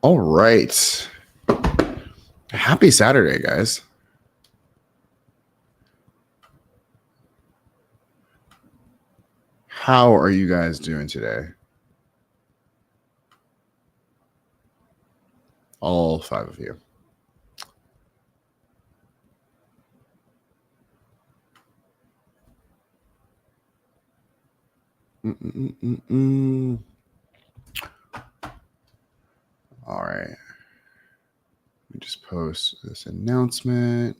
All right. Happy Saturday, guys. How are you guys doing today? All 5 of you. All right. Let me just post this announcement.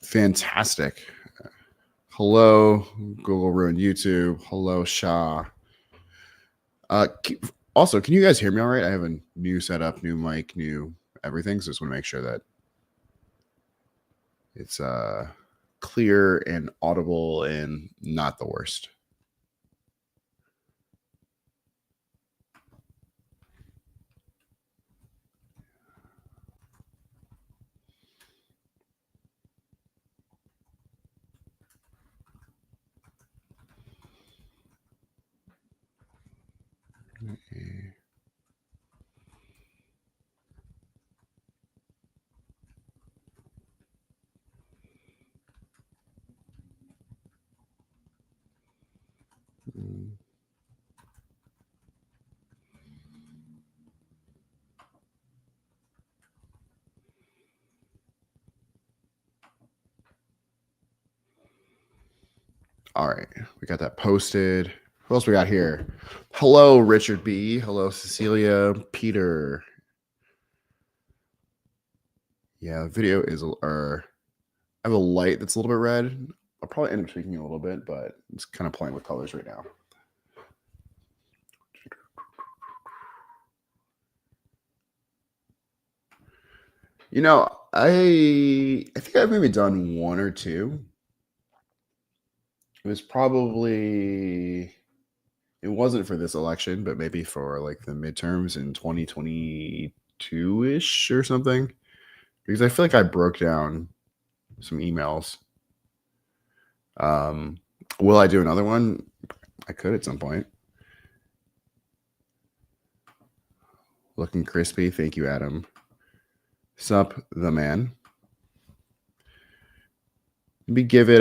Fantastic. Hello, Google ruined YouTube. Hello, Shah. Also, can you guys hear me all right? I have a new setup, new mic, new everything. So just want to make sure that it's clear and audible and not the worst. All right, we got that posted. Who else we got here? Hello, Richard B. Hello, Cecilia, Peter. Yeah, the video is, I have a light that's a little bit red. I'll probably end up tweaking it a little bit, but it's kind of playing with colors right now. You know, I think I've maybe done one or two. It was probably, it wasn't for this election, but maybe for like the midterms in 2022-ish or something. Because I feel like I broke down some emails. Will I do another one? I could at some point. Looking crispy. Thank you, Adam. Sup, the man. Maybe give it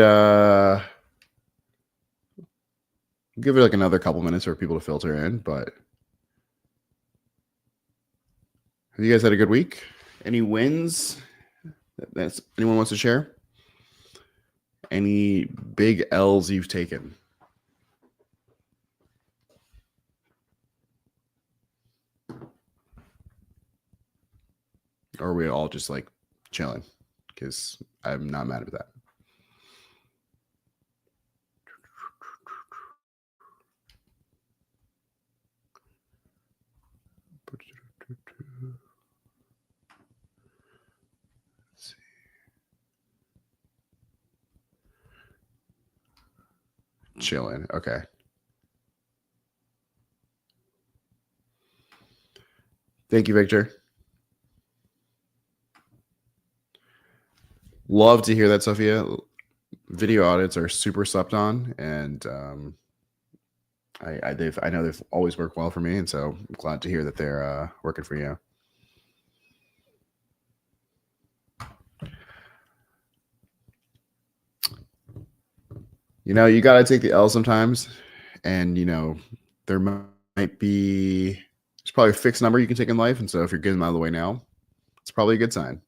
like another couple minutes for people to filter in. But have you guys had a good week? Any wins that anyone wants to share? Any big L's you've taken? Or are we all just like chilling? Because I'm not mad at that. Chilling. Okay. Thank you, Victor. Love to hear that, Sophia. Video audits are super slept on, and I know they've always worked well for me, and so I'm glad to hear that they're working for you. You know, you got to take the L sometimes, and you know there might be there's probably a fixed number you can take in life, and so if you're getting them out of the way now, it's probably a good sign.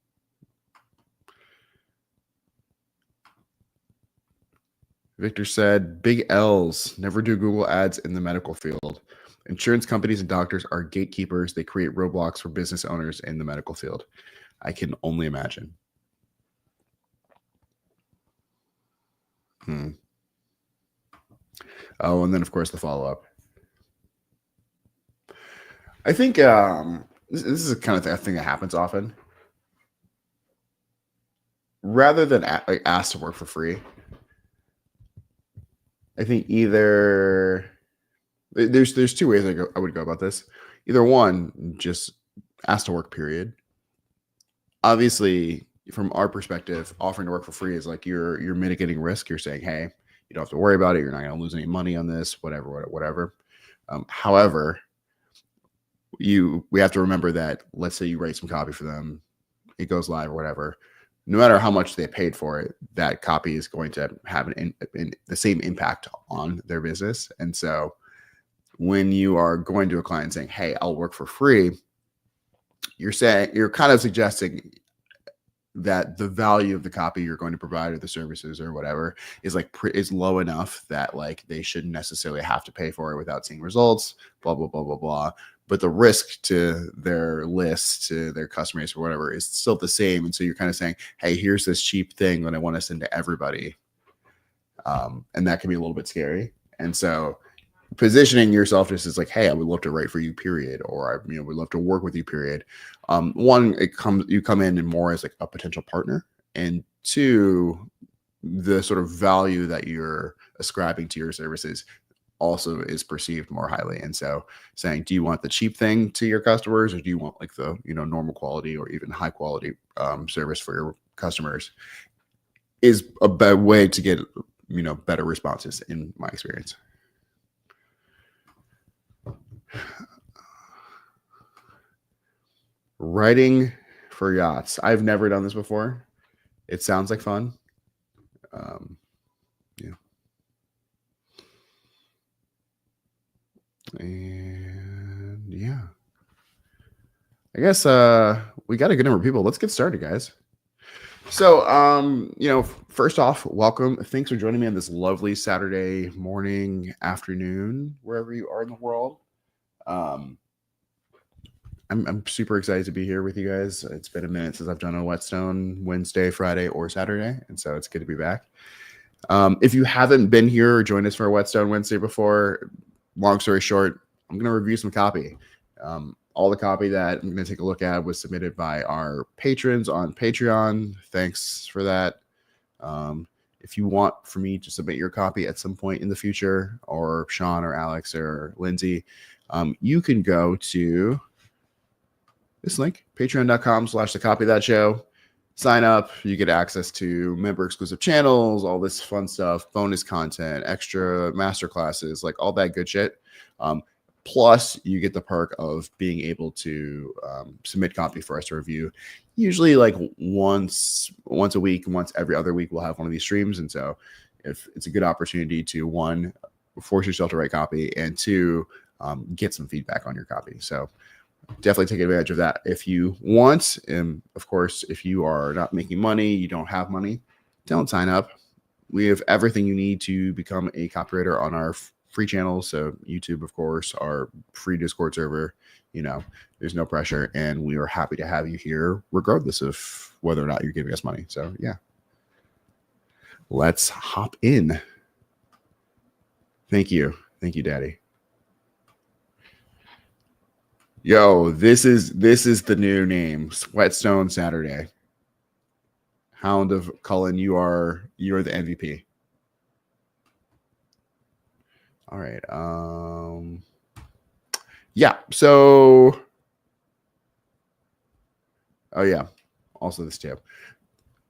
Victor said, big L's. Never do Google ads in the medical field. Insurance companies and doctors are gatekeepers. They create roadblocks for business owners in the medical field. I can only imagine. Oh, and then, of course, the follow-up. I think this is a kind of thing that happens often. Rather than ask to work for free, I think either There's two ways I would go about this. Either one, just ask to work, period. Obviously, from our perspective, offering to work for free is like you're mitigating risk. You're saying, hey, you don't have to worry about it. You're not going to lose any money on this, whatever. However, we have to remember that, let's say you write some copy for them, it goes live or whatever. No matter how much they paid for it, that copy is going to have the same impact on their business. And so when you are going to a client saying, hey, I'll work for free, you're kind of suggesting that the value of the copy you're going to provide or the services or whatever is low enough that like they shouldn't necessarily have to pay for it without seeing results, blah, blah, blah, blah, blah. But the risk to their list, to their customers or whatever is still the same. And so you're kind of saying, hey, here's this cheap thing that I want to send to everybody. And that can be a little bit scary. And so positioning yourself just as like, hey, I would love to write for you, period, or I would love to work with you, period. One, you come in more as like a potential partner, and two, the sort of value that you're ascribing to your services also is perceived more highly. And so saying, do you want the cheap thing to your customers, or do you want like the normal quality or even high quality service for your customers, is a better way to get better responses in my experience. Writing for yachts. I've never done this before. It sounds like fun. Yeah. And yeah. I guess we got a good number of people. Let's get started, guys. So, first off, welcome. Thanks for joining me on this lovely Saturday morning, afternoon, wherever you are in the world. I'm super excited to be here with you guys. It's been a minute since I've done a Whetstone Wednesday, Friday, or Saturday, and so it's good to be back. If you haven't been here or joined us for a Whetstone Wednesday before, long story short, I'm going to review some copy. All the copy that I'm going to take a look at was submitted by our patrons on Patreon. Thanks for that. If you want for me to submit your copy at some point in the future, or Sean or Alex or Lindsey, you can go to this link, patreon.com/thecopythatshow. Sign up. You get access to member exclusive channels, all this fun stuff, bonus content, extra master classes, like all that good shit. Plus, you get the perk of being able to submit copy for us to review. Usually, like once a week, once every other week, we'll have one of these streams. And so, if it's a good opportunity to, one, force yourself to write copy, and two, get some feedback on your copy. So definitely take advantage of that if you want. And of course, if you are not making money, you don't have money, don't sign up. We have everything you need to become a copywriter on our free channels. So YouTube, of course, our free Discord server, there's no pressure, and we are happy to have you here regardless of whether or not you're giving us money. So yeah, let's hop in. Thank you, Daddy. Yo, this is the new name, Whetstone Saturday. Hound of Cullen, you are the MVP. All right. Yeah. So, oh yeah. Also this too.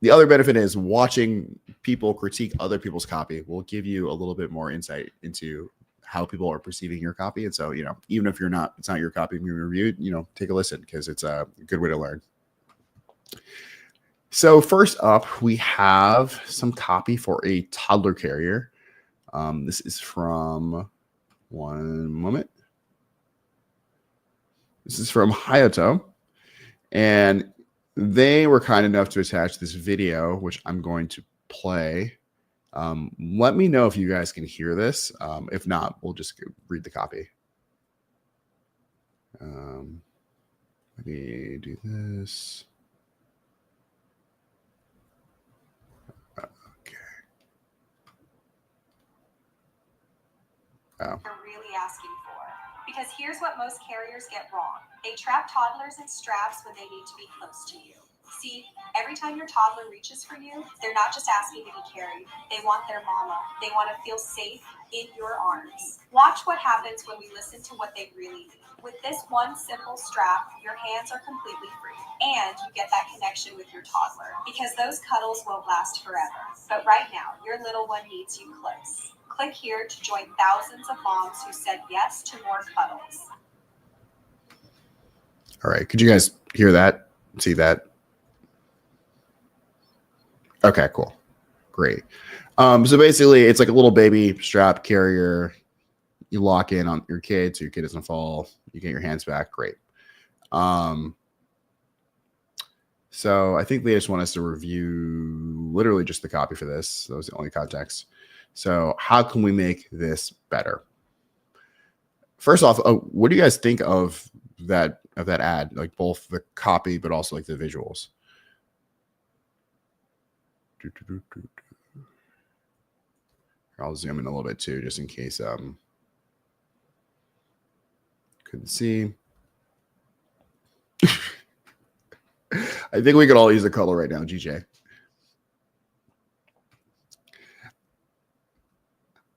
The other benefit is watching people critique other people's copy will give you a little bit more insight into how people are perceiving your copy. And so, even if it's not your copy being reviewed, take a listen, because it's a good way to learn. So first up, we have some copy for a toddler carrier. This is from, one moment. This is from Hough, and they were kind enough to attach this video, which I'm going to play. Let me know if you guys can hear this. If not, we'll just read the copy. Let me do this. Okay. They're really asking for. Because here's what most carriers get wrong. They trap toddlers in straps when they need to be close to you. See, every time your toddler reaches for you, they're not just asking to be carried. They want their mama. They want to feel safe in your arms. Watch what happens when we listen to what they really need. With this one simple strap, your hands are completely free, and you get that connection with your toddler, because those cuddles won't last forever. But right now, your little one needs you close. Click here to join thousands of moms who said yes to more cuddles. All right. Could you guys hear that? See that? Okay, cool. Great. So basically, it's like a little baby strap carrier. You lock in on your kid so your kid doesn't fall. You get your hands back. Great. So I think they just want us to review literally just the copy for this. That was the only context. So how can we make this better? First off, what do you guys think of that ad? Like both the copy, but also like the visuals. I'll zoom in a little bit too, just in case couldn't see. I think we could all use a color right now, GJ.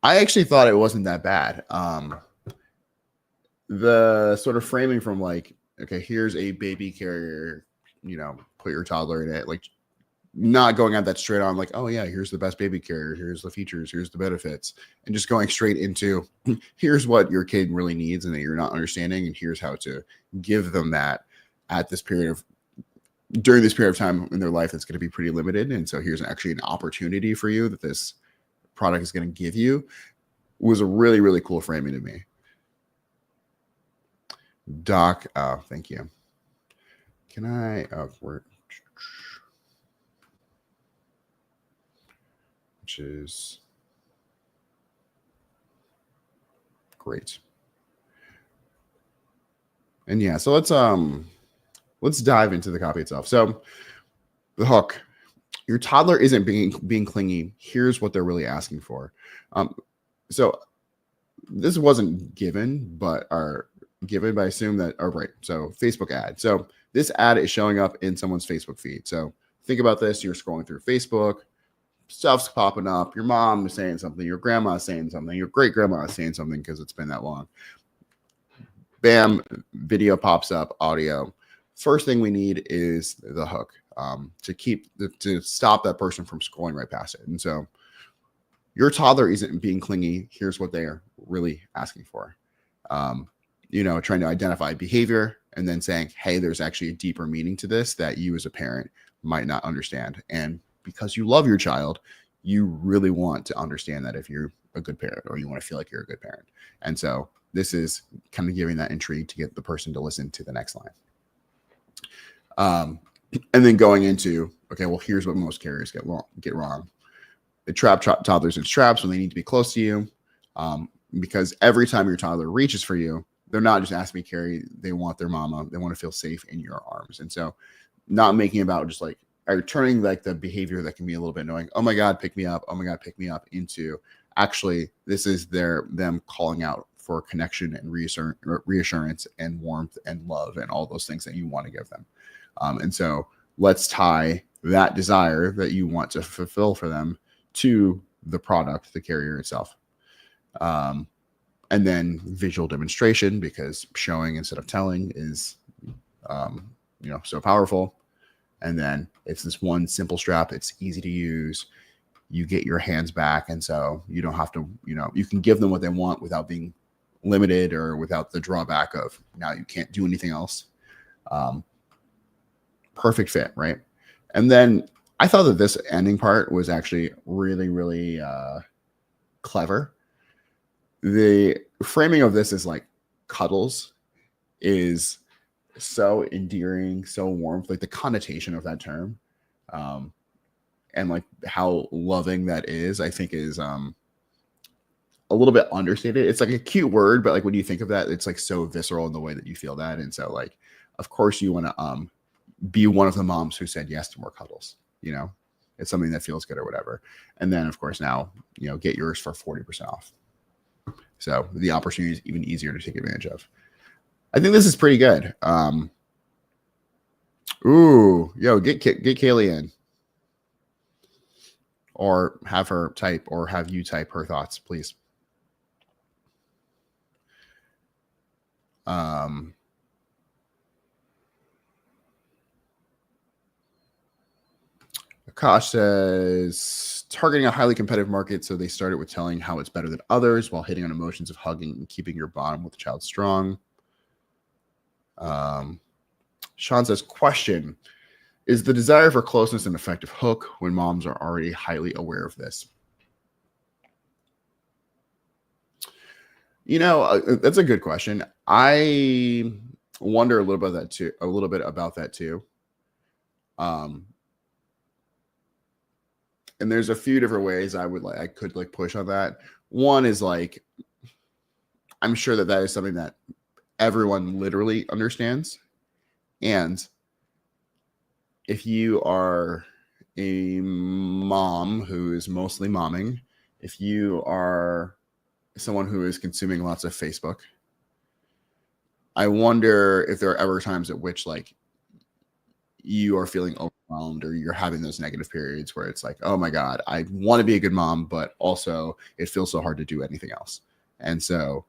I actually thought it wasn't that bad. The sort of framing from like, okay, here's a baby carrier, you know, put your toddler in it, like not going at that straight on, like, oh yeah, here's the best baby carrier, here's the features, here's the benefits, and just going straight into here's what your kid really needs and that you're not understanding, and here's how to give them that at this period of during this period of time in their life that's going to be pretty limited. And so here's actually an opportunity for you that this product is going to give you. Was a really, really cool framing to me. Doc, oh, thank you. Can I, which is great. And yeah, so let's dive into the copy itself. So the hook, your toddler isn't being clingy. Here's what they're really asking for. So this wasn't given, but are given, but I assume that, oh, right. So Facebook ad. So this ad is showing up in someone's Facebook feed. So think about this. You're scrolling through Facebook, stuff's popping up. Your mom is saying something. Your grandma is saying something. Your great grandma is saying something because it's been that long. Bam, video pops up, audio. First thing we need is the hook to stop that person from scrolling right past it. And so your toddler isn't being clingy. Here's what they are really asking for. You know, trying to identify behavior and then saying, hey, there's actually a deeper meaning to this that you as a parent might not understand. And because you love your child, you really want to understand that if you're a good parent, or you want to feel like you're a good parent. And so this is kind of giving that intrigue to get the person to listen to the next line. And then going into, okay, well, here's what most carriers get wrong. They trap toddlers in traps when they need to be close to you, because every time your toddler reaches for you, they're not just asking to carry. They want their mama. They want to feel safe in your arms. And so not making about just like, or turning like the behavior that can be a little bit annoying. Oh my God, pick me up. Oh my God, pick me up, into actually, this is them calling out for connection and reassurance and warmth and love and all those things that you want to give them. And so let's tie that desire that you want to fulfill for them to the product, the carrier itself. And then visual demonstration, because showing instead of telling is, so powerful. And then it's this one simple strap. It's easy to use. You get your hands back. And so you don't have to, you can give them what they want without being limited or without the drawback of now you can't do anything else. Perfect fit, right? And then I thought that this ending part was actually really, really clever. The framing of this is like cuddles is so endearing, so warm, like the connotation of that term, and like how loving that is, I think is a little bit understated. It's like a cute word, but like when you think of that, it's like so visceral in the way that you feel that. And so like, of course you want to be one of the moms who said yes to more cuddles. It's something that feels good or whatever. And then of course now, get yours for 40% off. So the opportunity is even easier to take advantage of. I think this is pretty good. Ooh, yo, get Kaylee in, or have her type, or have you type her thoughts, please. Akash says targeting a highly competitive market, so they started with telling how it's better than others while hitting on emotions of hugging and keeping your bond with the child strong. Sean says, question: is the desire for closeness an effective hook when moms are already highly aware of this? You know, that's a good question. I wonder a little bit about that too. And there's a few different ways I could push on that. One is like, I'm sure that is something that everyone literally understands. And if you are a mom who is mostly momming, if you are someone who is consuming lots of Facebook, I wonder if there are ever times at which like you are feeling overwhelmed, or you're having those negative periods where it's like, oh my God, I want to be a good mom, but also it feels so hard to do anything else. And so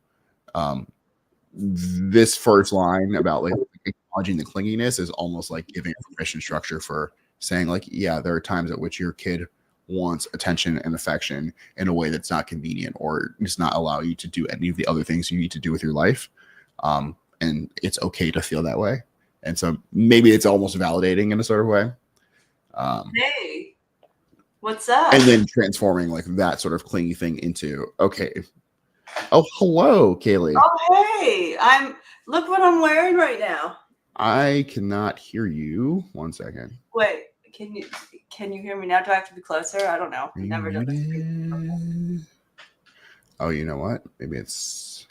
this first line about like acknowledging the clinginess is almost like giving a permission structure for saying like, yeah, there are times at which your kid wants attention and affection in a way that's not convenient, or does not allow you to do any of the other things you need to do with your life. And it's okay to feel that way. And so maybe it's almost validating in a sort of way. Hey, what's up? And then transforming like that sort of clingy thing into, okay. Oh, hello, Kaylee. Oh, hey, look what I'm wearing right now. I cannot hear you. 1 second. Wait, can you hear me now? Do I have to be closer? I don't know. I've never done this. Oh, you know what? Maybe it's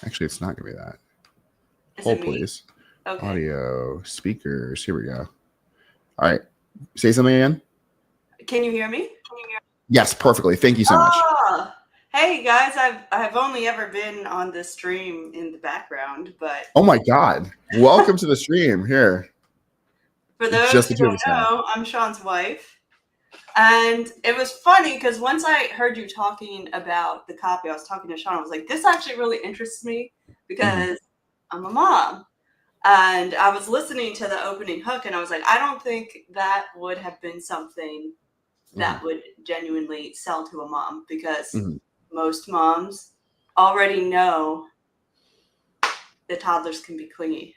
actually, it's not gonna be that. Hold, please. Okay. Audio speakers. Here we go. All right. Say something again. Can you hear me? Yes, perfectly. Thank you so much. Hey guys, I've only ever been on the stream in the background, but oh my God, welcome to the stream here. For those who don't know, I'm Sean's wife, and it was funny because once I heard you talking about the copy, I was talking to Sean. I was like, this actually really interests me because I'm a mom. And I was listening to the opening hook, and I was like, I don't think that would have been something that would genuinely sell to a mom, because most moms already know that toddlers can be clingy.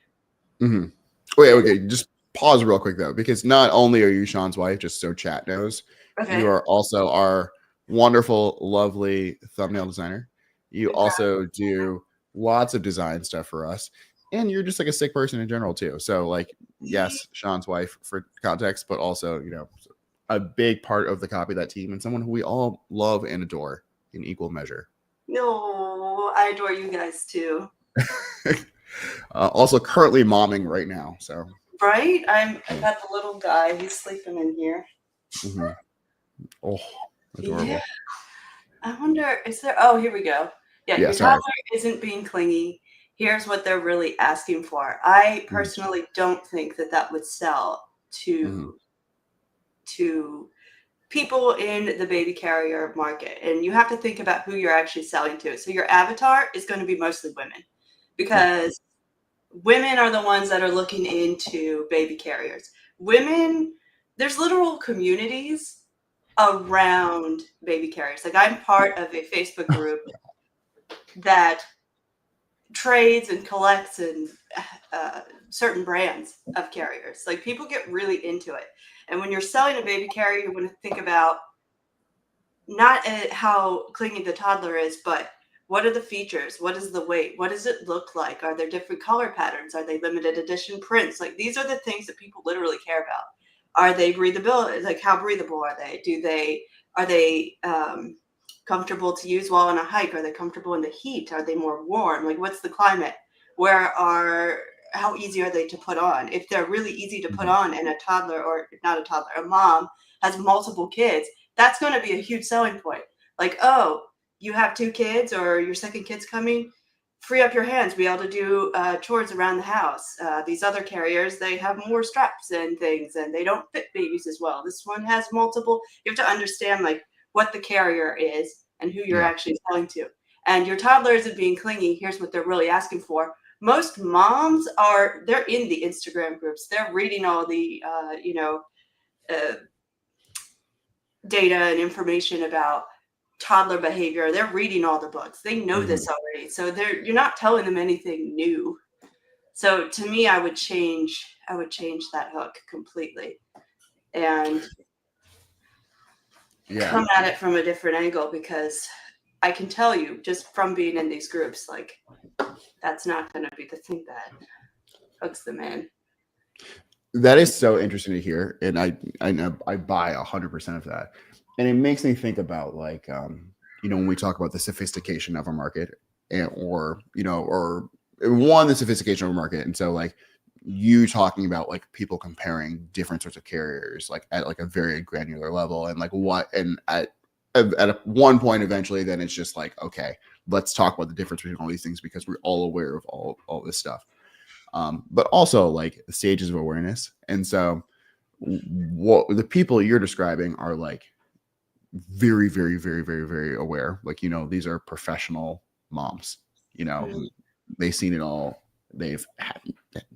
Wait, okay, just pause real quick though, because not only are you Sean's wife, just so chat knows, you are also our wonderful, lovely thumbnail designer. You also do lots of design stuff for us. And you're just like a sick person in general too. So like, yes, Sean's wife for context, but also, you know, a big part of the Copy That team, and someone who we all love and adore in equal measure. No, I adore you guys too. Also currently momming right now. So right, I got the little guy. He's sleeping in here. Oh, adorable. Yeah. I wonder, is there? Oh, here we go. Yeah, your toddler isn't being clingy. Here's what they're really asking for. I personally don't think that would sell to people in the baby carrier market. And you have to think about who you're actually selling to. So your avatar is going to be mostly women, because women are the ones that are looking into baby carriers. Women, there's literal communities around baby carriers. Like, I'm part of a Facebook group that trades and collects and certain brands of carriers. Like, people get really into it. And when you're selling a baby carrier, you want to think about not how clingy the toddler is, but what are the features? What is the weight? What does it look like? Are there different color patterns? Are they limited edition prints? Like, these are the things that people literally care about. Are they breathable? Like, how breathable are they? Are they comfortable to use while on a hike? Are they comfortable in the heat? Are they more warm? Like, what's the climate? How easy are they to put on? If they're really easy to put on, and a toddler, or not a toddler, a mom has multiple kids, that's going to be a huge selling point. Like, oh, you have 2 kids, or your second kid's coming, free up your hands, be able to do chores around the house. These other carriers, they have more straps and things, and they don't fit babies as well. This one has multiple. You have to understand like what the carrier is and who you're actually selling to. And your toddler isn't being clingy. Here's what they're really asking for. Most moms they're in the Instagram groups. They're reading all the, data and information about toddler behavior. They're reading all the books. They know this already. So you're not telling them anything new. So to me, I would change that hook completely and come at it from a different angle, because I can tell you just from being in these groups, like that's not going to be the thing that hooks them in. That is so interesting to hear, and I know I buy 100% of that, and it makes me think about like when we talk about the sophistication of a market, or the sophistication of a market, and so like you talking about like people comparing different sorts of carriers like at like a very granular level, and like at one point eventually then it's just like, okay, let's talk about the difference between all these things because we're all aware of all this stuff. But also like the stages of awareness. And so what the people you're describing are like very, very, very, very, very aware. Like, these are professional moms, they've seen it all. They've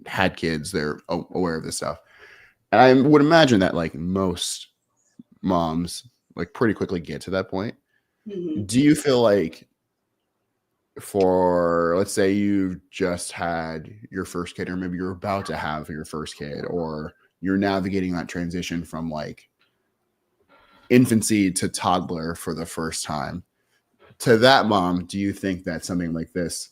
had kids. They're aware of this stuff. And I would imagine that like most moms like pretty quickly get to that point. Do you feel like for, let's say you just had your first kid, or maybe you're about to have your first kid, or you're navigating that transition from like infancy to toddler for the first time, to that mom, do you think that something like this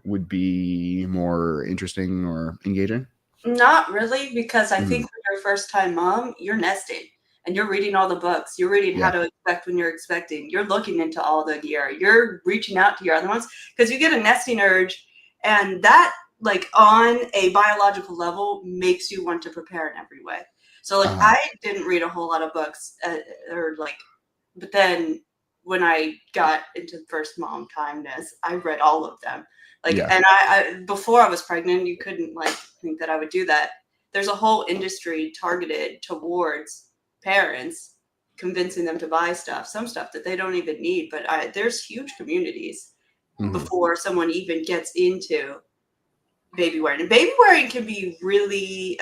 would be more interesting or engaging? Not really, because I think when you're a first time mom, you're nesting and you're reading all the books. You're reading how to expect when you're expecting. You're looking into all the gear. You're reaching out to your other ones because you get a nesting urge, and that like on a biological level makes you want to prepare in every way. So like I didn't read a whole lot of books but then when I got into first mom timeness, I read all of them. And I before I was pregnant, you couldn't like think that I would do that. There's a whole industry targeted towards parents, convincing them to buy some stuff that they don't even need. But there's huge communities before someone even gets into baby wearing. And baby wearing can be really,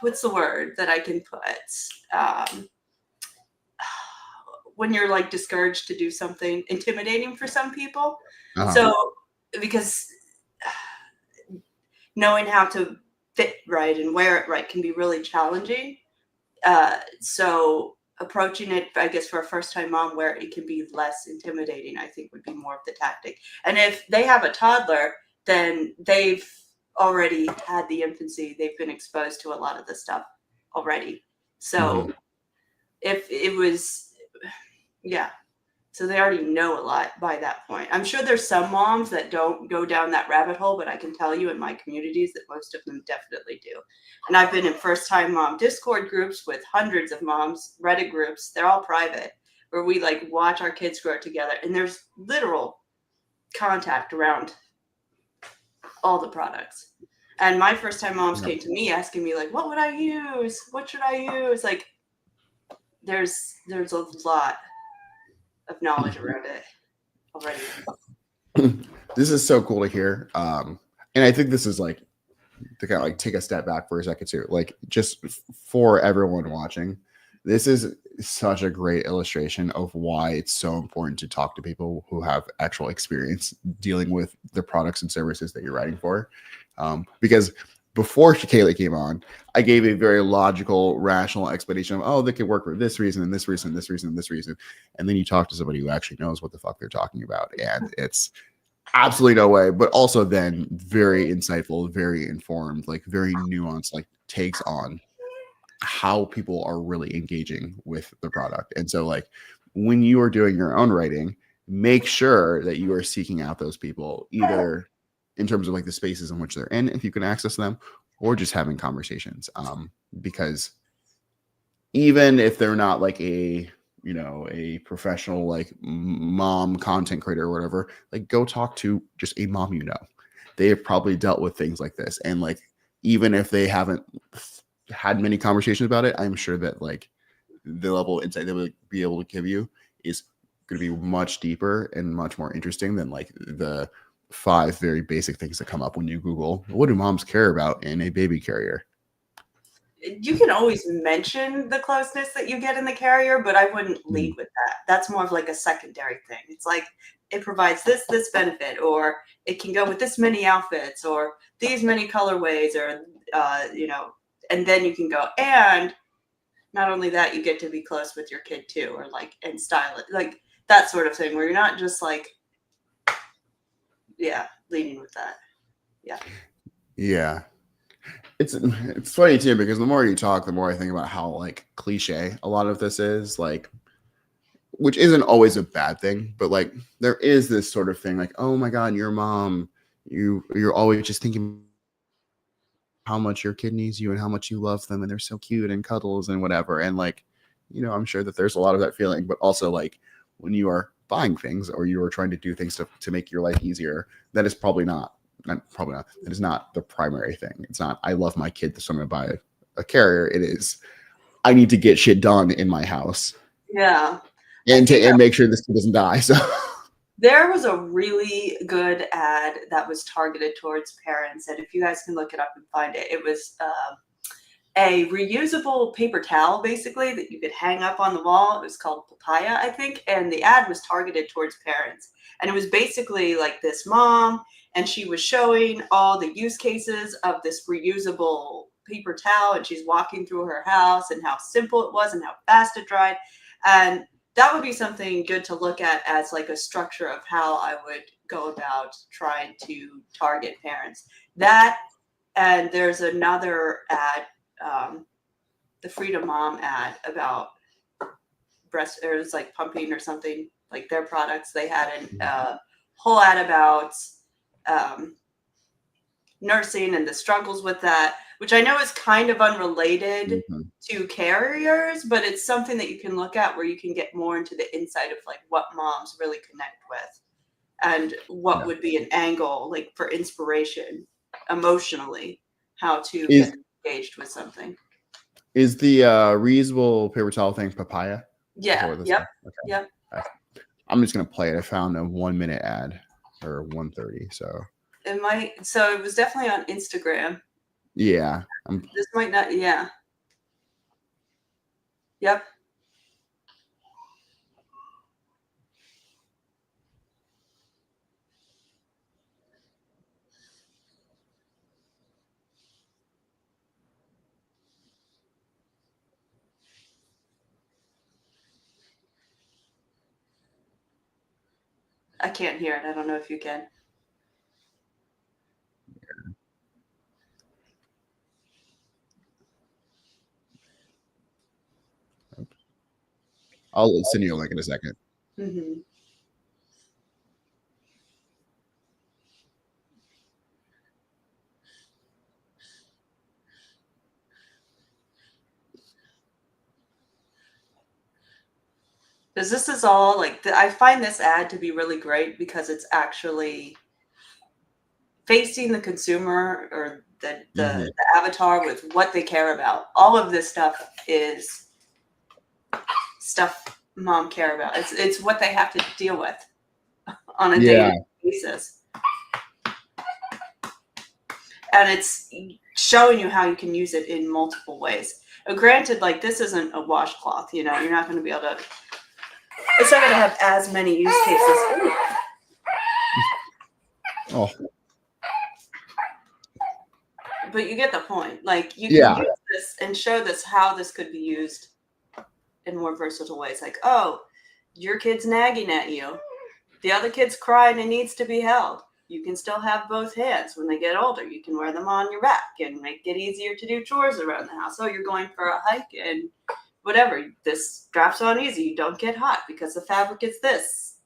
what's the word that I can put? When you're like discouraged to do something, intimidating for some people. So because knowing how to fit right and wear it right can be really challenging. So approaching it, I guess, for a first time mom where it can be less intimidating, I think would be more of the tactic. And if they have a toddler, then they've already had the infancy. They've been exposed to a lot of the stuff already. So if it was, so they already know a lot by that point. I'm sure there's some moms that don't go down that rabbit hole, but I can tell you in my communities that most of them definitely do. And I've been in first time mom Discord groups with hundreds of moms, Reddit groups. They're all private, where we like watch our kids grow together. And there's literal contact around all the products. And my first time moms came to me asking me like, what would I use? What should I use? Like there's a lot of knowledge around it already. This is so cool to hear. And I think this is like to kind of like take a step back for a second too. Like just for everyone watching, this is such a great illustration of why it's so important to talk to people who have actual experience dealing with the products and services that you're writing for. Because before Kaylee came on, I gave a very logical, rational explanation of, they could work for this reason and this reason, and this reason, and this reason. And then you talk to somebody who actually knows what the fuck they're talking about. And it's absolutely no way, but also then very insightful, very informed, like very nuanced, like takes on how people are really engaging with the product. And so like when you are doing your own writing, make sure that you are seeking out those people, either in terms of like the spaces in which they're in, if you can access them, or just having conversations. Because even if they're not like a a professional like mom content creator or whatever, like go talk to just a mom. They have probably dealt with things like this, and like even if they haven't had many conversations about it, I'm sure that like the level of insight they would be able to give you is going to be much deeper and much more interesting than like the 5 very basic things that come up when you Google what do moms care about in a baby carrier. You can always mention the closeness that you get in the carrier, but I wouldn't lead with that. That's more of like a secondary thing. It's like it provides this benefit, or it can go with this many outfits, or these many colorways, or and then you can go, and not only that, you get to be close with your kid too, or like and style it, like that sort of thing, where you're not just like, leading with that. Yeah. It's funny too, because the more you talk, the more I think about how like cliche a lot of this is, like, which isn't always a bad thing, but like there is this sort of thing like, oh my God, your mom, you're always just thinking how much your kid needs you and how much you love them and they're so cute and cuddles and whatever. And like, I'm sure that there's a lot of that feeling, but also like when you are buying things or you are trying to do things to make your life easier, that is probably not. That is not the primary thing. It's not, I love my kid, so I'm going to buy a carrier. It is, I need to get shit done in my house. Yeah. And make sure this kid doesn't die. So there was a really good ad that was targeted towards parents. And if you guys can look it up and find it, it was a reusable paper towel, basically, that you could hang up on the wall. It was called Papaya, I think. And the ad was targeted towards parents. And it was basically like this mom, and she was showing all the use cases of this reusable paper towel. And she's walking through her house and how simple it was and how fast it dried. And that would be something good to look at as like a structure of how I would go about trying to target parents. That, and there's another ad, the Freedom Mom ad about breast, or it was like pumping or something, like their products. They had a whole ad about nursing and the struggles with that, which I know is kind of unrelated to carriers, but it's something that you can look at where you can get more into the insight of like what moms really connect with and what would be an angle like for inspiration emotionally, how to get engaged with something. Is the reusable paper towel thing Papaya? Yeah. Yep. Okay. Yep. I'm just going to play it. I found a 1-minute ad or 1:30. So it might, so it was definitely on Instagram. Yeah. This might not, yeah. Yep. I can't hear it. I don't know if you can. I'll send you a link in a second. Mm-hmm. Because this is all like, I find this ad to be really great because it's actually facing the consumer or the avatar with what they care about. All of this stuff is stuff mom care about. It's what they have to deal with on a daily basis. And it's showing you how you can use it in multiple ways. Granted, like this isn't a washcloth, you're not going to be able to, it's not going to have as many use cases. Oh. But you get the point. Like you can use this and show this how this could be used in more versatile ways. Like, oh, your kid's nagging at you. The other kid's crying and needs to be held. You can still have both hands. When they get older, you can wear them on your back and make it easier to do chores around the house. Oh, you're going for a hike and whatever. This straps on easy. You don't get hot because the fabric is this.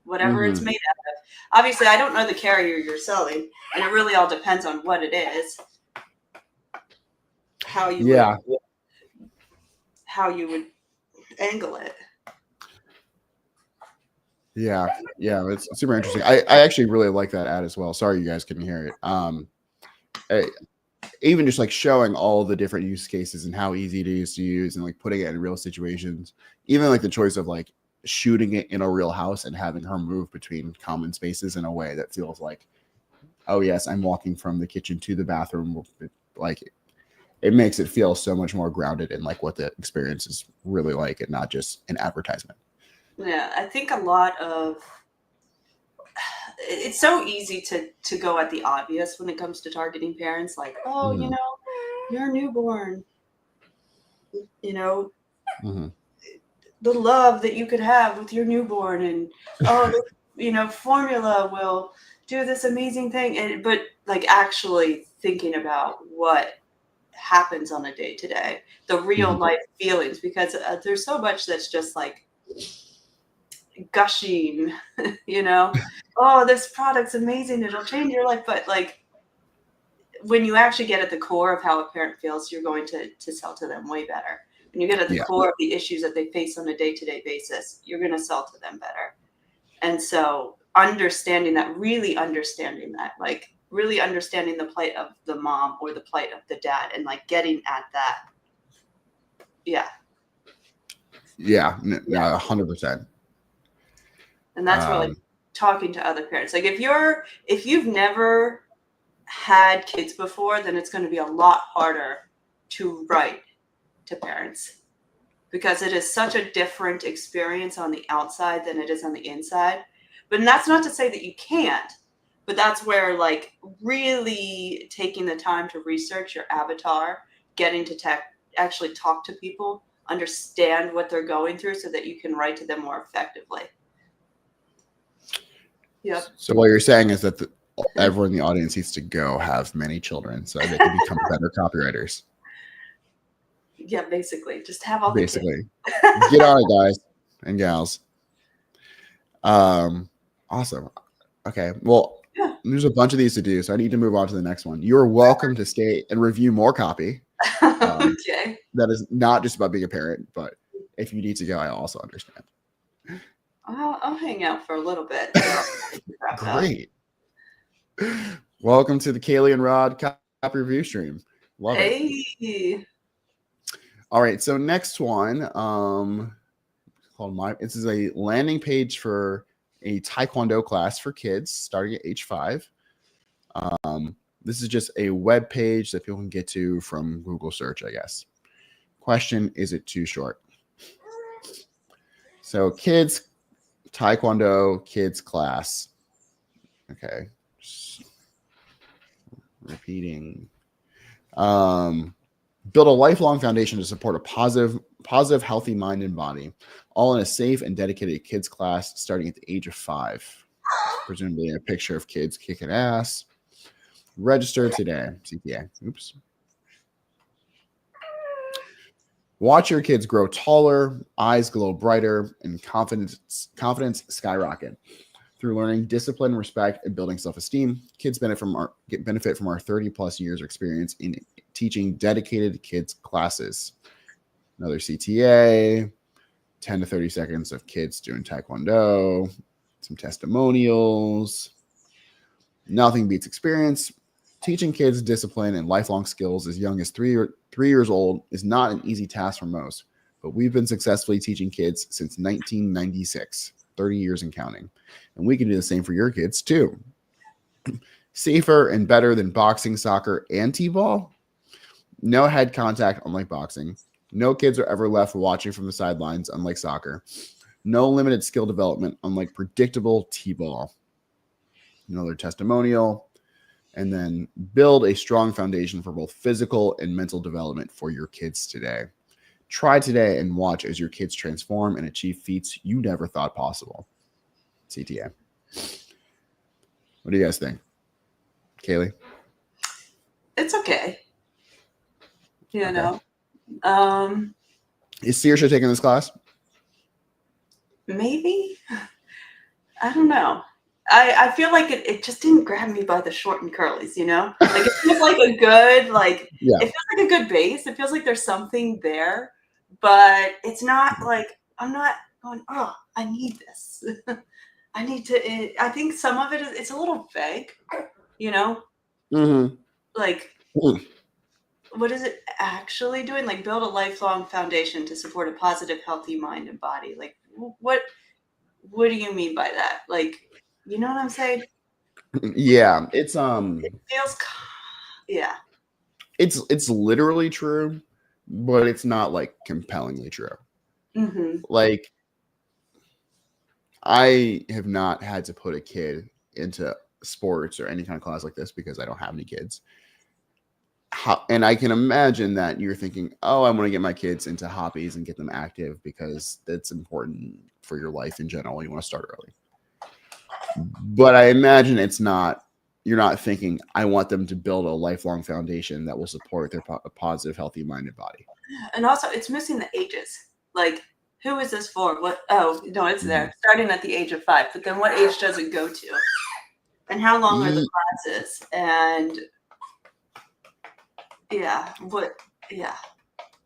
Whatever it's made out of. Obviously, I don't know the carrier you're selling, and it really all depends on what it is. How you would angle it. Yeah, it's super interesting. I actually really like that ad as well. Sorry you guys couldn't hear it. Even just like showing all the different use cases and how easy it is to use and like putting it in real situations. Even like the choice of like shooting it in a real house and having her move between common spaces in a way that feels like, oh yes, I'm walking from the kitchen to the bathroom. Like it makes it feel so much more grounded in like what the experience is really like and not just an advertisement. Yeah, I think a lot of it's so easy to go at the obvious when it comes to targeting parents, like, oh, you know, you're newborn, you know, the love that you could have with your newborn, and oh, you know, formula will do this amazing thing, and but like actually thinking about what happens on a day to day, the real life feelings, because there's so much that's just like gushing, you know, oh, this product's amazing, it'll change your life, but like when you actually get at the core of how a parent feels, you're going to sell to them way better. When you get at the core of the issues that they face on a day-to-day basis, you're going to sell to them better. And so understanding that, like really understanding the plight of the mom or the plight of the dad, and like getting at that. Yeah. Yeah, 100%. And that's where like talking to other parents. Like if you've never had kids before, then it's going to be a lot harder to write to parents, because it is such a different experience on the outside than it is on the inside. But that's not to say that you can't, but that's where like really taking the time to research your avatar, getting to actually talk to people, understand what they're going through so that you can write to them more effectively. Yep. So what you're saying is that everyone in the audience needs to go have many children so they can become better copywriters. Yeah, basically, just have all basically. the kids. Get on it, guys and gals. Awesome. Okay, well, there's a bunch of these to do, so I need to move on to the next one. You're welcome to stay and review more copy. Okay. That is not just about being a parent, but if you need to go, I also understand. I'll hang out for a little bit. Great. Welcome to the Kaylee and Rod copy review stream. Love it. All right, so next one, this is a landing page for a Taekwondo class for kids starting at age 5. This is just a web page that people can get to from Google search, I guess. Question, is it too short? So kids, Taekwondo kids class. Okay. Repeating. Build a lifelong foundation to support a positive, healthy mind and body, all in a safe and dedicated kids class starting at the age of 5. Presumably a picture of kids kicking ass. Register today. CTA. Oops. Watch your kids grow taller, eyes glow brighter, and confidence skyrocket. Through learning discipline, respect, and building self-esteem, kids benefit from our 30+ years of experience in teaching dedicated kids classes. Another CTA, 10 to 30 seconds of kids doing Taekwondo, some testimonials. Nothing beats experience. Teaching kids discipline and lifelong skills as young as 3 years old is not an easy task for most, but we've been successfully teaching kids since 1996, 30 years and counting. And we can do the same for your kids too. Safer and better than boxing, soccer, and t-ball. No head contact, unlike boxing. No kids are ever left watching from the sidelines, unlike soccer. No limited skill development, unlike predictable t-ball. Another testimonial. And then build a strong foundation for both physical and mental development for your kids today. Try today and watch as your kids transform and achieve feats you never thought possible. CTA. What do you guys think? Kaylee? It's okay. You know. Is Saoirse taking this class? Maybe. I don't know. I feel like it just didn't grab me by the short and curlies, you know? Like it feels like a good, it feels like a good base. It feels like there's something there, but it's not like, I'm not going, oh, I need this. I need to. I think some of it is it's a little vague, you know, like what is it actually doing? Like build a lifelong foundation to support a positive, healthy mind and body. Like what do you mean by that? Like, you know what I'm saying? Yeah, It feels, yeah. It's literally true, but it's not like compellingly true. Mm-hmm. Like, I have not had to put a kid into sports or any kind of class like this because I don't have any kids. And I can imagine that you're thinking, oh, I want to get my kids into hobbies and get them active because that's important for your life in general. You want to start early. But I imagine you're not thinking, I want them to build a lifelong foundation that will support their positive, healthy mind and body. And also, it's missing the ages. Like, who is this for? What? Oh, no, it's there. Starting at the age of 5. But then what age does it go to? And how long are the classes? And yeah, I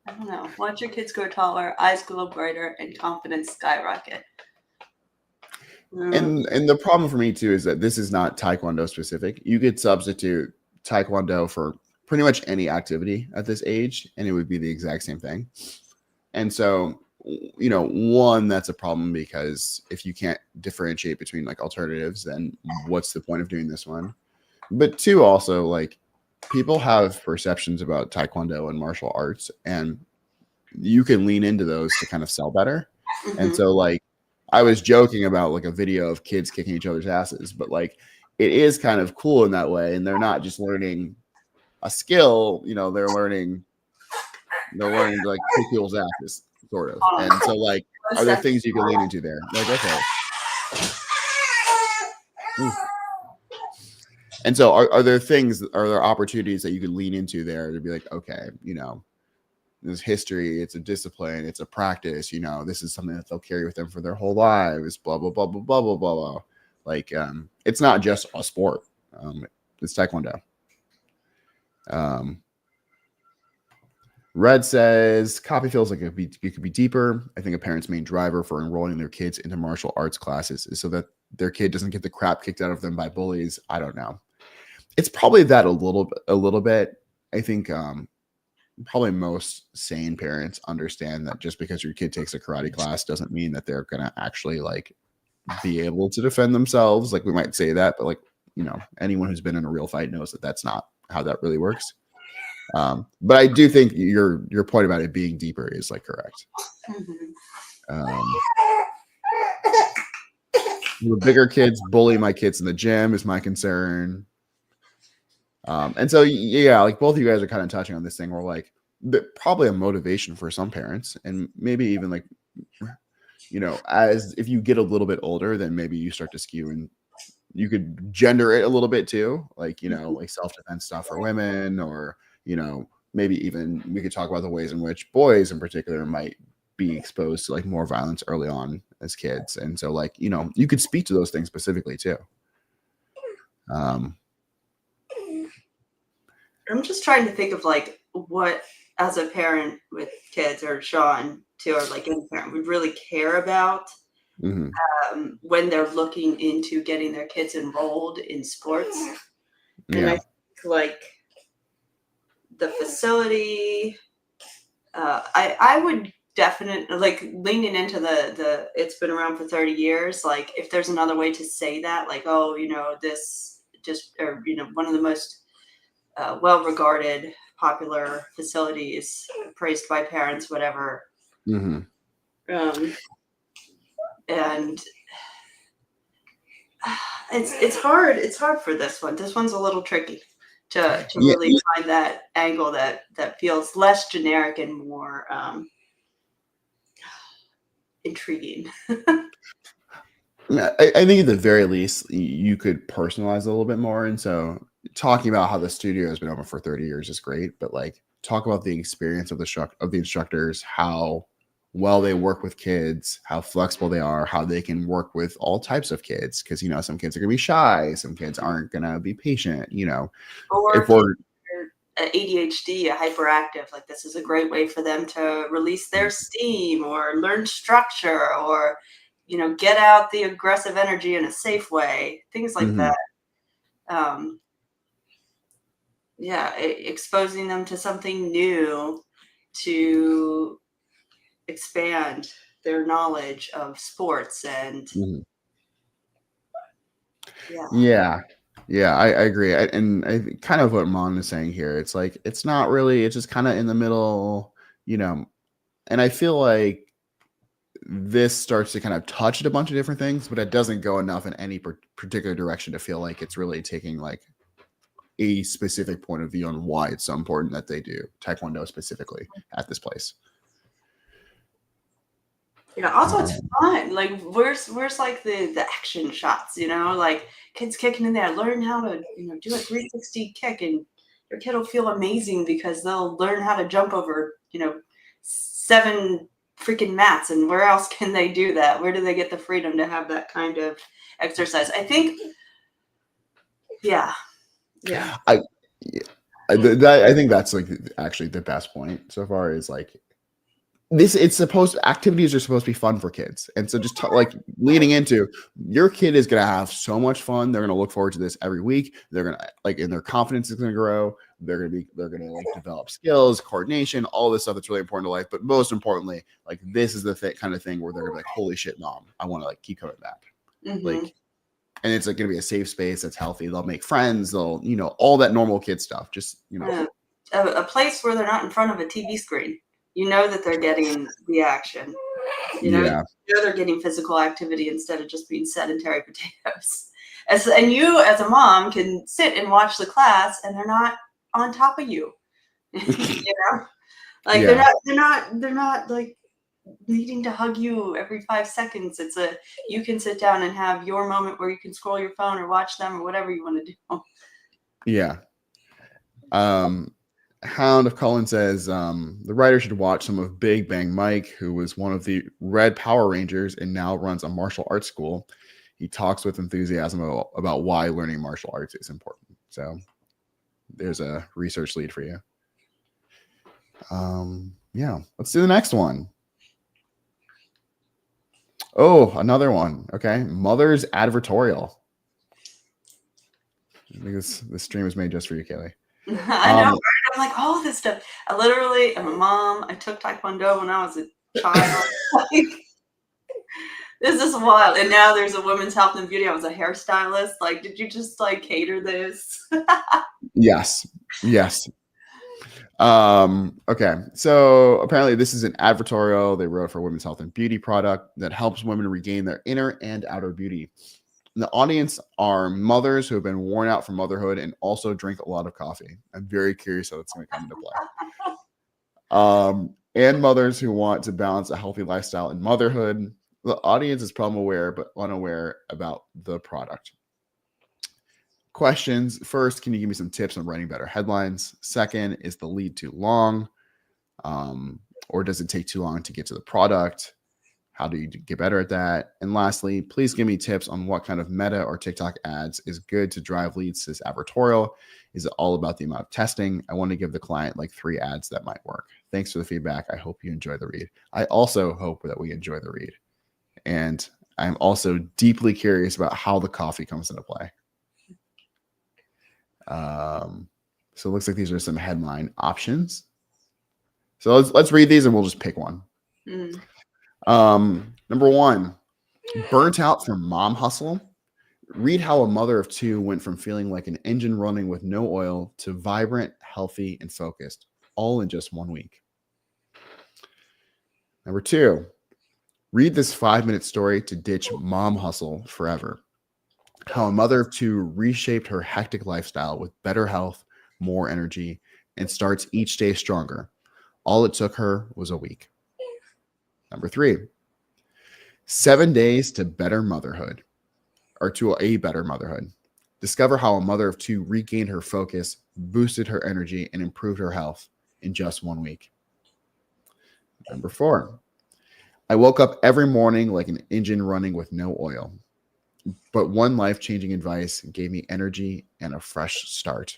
don't know. Watch your kids grow taller, eyes glow brighter, and confidence skyrocket. And the problem for me too is that this is not Taekwondo specific. You could substitute Taekwondo for pretty much any activity at this age, and it would be the exact same thing. And so, you know, one, that's a problem because if you can't differentiate between like alternatives, then what's the point of doing this one? But two, also, like, people have perceptions about Taekwondo and martial arts, and you can lean into those to kind of sell better. And so, like, I was joking about like a video of kids kicking each other's asses, but like it is kind of cool in that way. And they're not just learning a skill, you know, they're learning to like kick people's asses, sort of. And so, like, are there things you can lean into there? Like, okay. And so are there opportunities that you could lean into there to be like, okay, you know, there's history, it's a discipline, it's a practice, you know, this is something that they'll carry with them for their whole lives, blah, blah, blah, blah, blah, blah, blah, blah. Like, it's not just a sport. It's Taekwondo. Red says, copy feels like it could be deeper. I think a parent's main driver for enrolling their kids into martial arts classes is so that their kid doesn't get the crap kicked out of them by bullies. I don't know. It's probably that a little bit. I think, probably most sane parents understand that just because your kid takes a karate class doesn't mean that they're going to actually like be able to defend themselves. Like, we might say that, but like, you know, anyone who's been in a real fight knows that that's not how that really works. But I do think your point about it being deeper is like correct. The bigger kids bully my kids in the gym is my concern. And so, yeah, like both of you guys are kind of touching on this thing where like probably a motivation for some parents, and maybe even like, you know, as if you get a little bit older, then maybe you start to skew and you could gender it a little bit too. Like, you know, like self-defense stuff for women, or, you know, maybe even we could talk about the ways in which boys in particular might be exposed to like more violence early on as kids. And so, like, you know, you could speak to those things specifically too. I'm just trying to think of like what, as a parent with kids, or Sean too, or like any parent would really care about when they're looking into getting their kids enrolled in sports. And I think like the facility, I would definitely like leaning into the it's been around for 30 years. Like, if there's another way to say that, like, oh, you know, this just, or, you know, one of the most well-regarded, popular facilities, praised by parents, whatever. And it's hard. It's hard for this one. This one's a little tricky to really find that angle that feels less generic and more intriguing. I think at the very least you could personalize a little bit more. And so talking about how the studio has been open for 30 years is great, but like talk about the experience of the instructors, how well they work with kids, how flexible they are, how they can work with all types of kids. Cause, you know, some kids are gonna be shy, some kids aren't gonna be patient, you know, or ADHD, a hyperactive, like this is a great way for them to release their steam or learn structure or, get out the aggressive energy in a safe way, things like that. Exposing them to something new to expand their knowledge of sports and Yeah, I agree. And I kind of what Mon is saying here. It's like it's not really. It's just kind of in the middle, And I feel like this starts to kind of touch a bunch of different things, but it doesn't go enough in any particular direction to feel like it's really taking like a specific point of view on why it's so important that they do Taekwondo specifically at this place. Yeah, also it's fun. Like where's like the action shots, like kids kicking in there, learn how to, do a 360 kick, and your kid will feel amazing because they'll learn how to jump over, 7 freaking mats. And where else can they do that? Where do they get the freedom to have that kind of exercise? I think, I think that's like actually the best point so far is like activities are supposed to be fun for kids. And so just like leading into your kid is going to have so much fun. They're going to look forward to this every week. They're going to like, and their confidence is going to grow. They're going to like develop skills, coordination, all this stuff that's really important to life. But most importantly, like this is the kind of thing where they're going to be like, holy shit, mom, I want to like keep coming back. Like, and it's like going to be a safe space that's healthy. They'll make friends. They'll, all that normal kid stuff. Just, a place where they're not in front of a TV screen. You know that they're getting the action. You know they're getting physical activity instead of just being sedentary potatoes. And you, as a mom, can sit and watch the class, and they're not on top of you. Like they're not like needing to hug you every 5 seconds. You can sit down and have your moment where you can scroll your phone or watch them or whatever you want to do. Yeah. Hound of Cullen says the writer should watch some of Big Bang Mike, who was one of the Red Power Rangers and now runs a martial arts school. He talks with enthusiasm about why learning martial arts is important. So there's a research lead for you. Let's do the next one. Oh, another one. Okay. Mother's Advertorial. I think this stream is made just for you, Kaylee. I know, right? I'm like, all this stuff. I literally am a mom. I took Taekwondo when I was a child. Like, this is wild. And now there's a women's health and beauty. I was a hairstylist. Like, did you just like cater this? Yes. Okay. So apparently this is an advertorial they wrote for a women's health and beauty product that helps women regain their inner and outer beauty. The audience are mothers who have been worn out from motherhood and also drink a lot of coffee. I'm very curious how it's going to come into play. And mothers who want to balance a healthy lifestyle in motherhood. The audience is problem aware but unaware about the product. Questions. First, can you give me some tips on writing better headlines? Second, is the lead too long? Or does it take too long to get to the product? How do you get better at that? And lastly, please give me tips on what kind of meta or TikTok ads is good to drive leads to this advertorial. Is it all about the amount of testing? I want to give the client like 3 ads that might work. Thanks for the feedback. I hope you enjoy the read. I also hope that we enjoy the read. And I'm also deeply curious about how the coffee comes into play. So it looks like these are some headline options. So let's read these and we'll just pick one. Number 1, burnt out from mom hustle. Read how a mother of 2 went from feeling like an engine running with no oil to vibrant, healthy, and focused, all in just 1 week. Number 2, read this 5-minute story to ditch mom hustle forever. How a mother of 2 reshaped her hectic lifestyle with better health, more energy, and starts each day stronger. All it took her was a week. Number 3, 7 days to better motherhood, or to a better motherhood. Discover how a mother of 2 regained her focus, boosted her energy, and improved her health in just 1 week. Number 4, I woke up every morning like an engine running with no oil. But one life-changing advice gave me energy and a fresh start.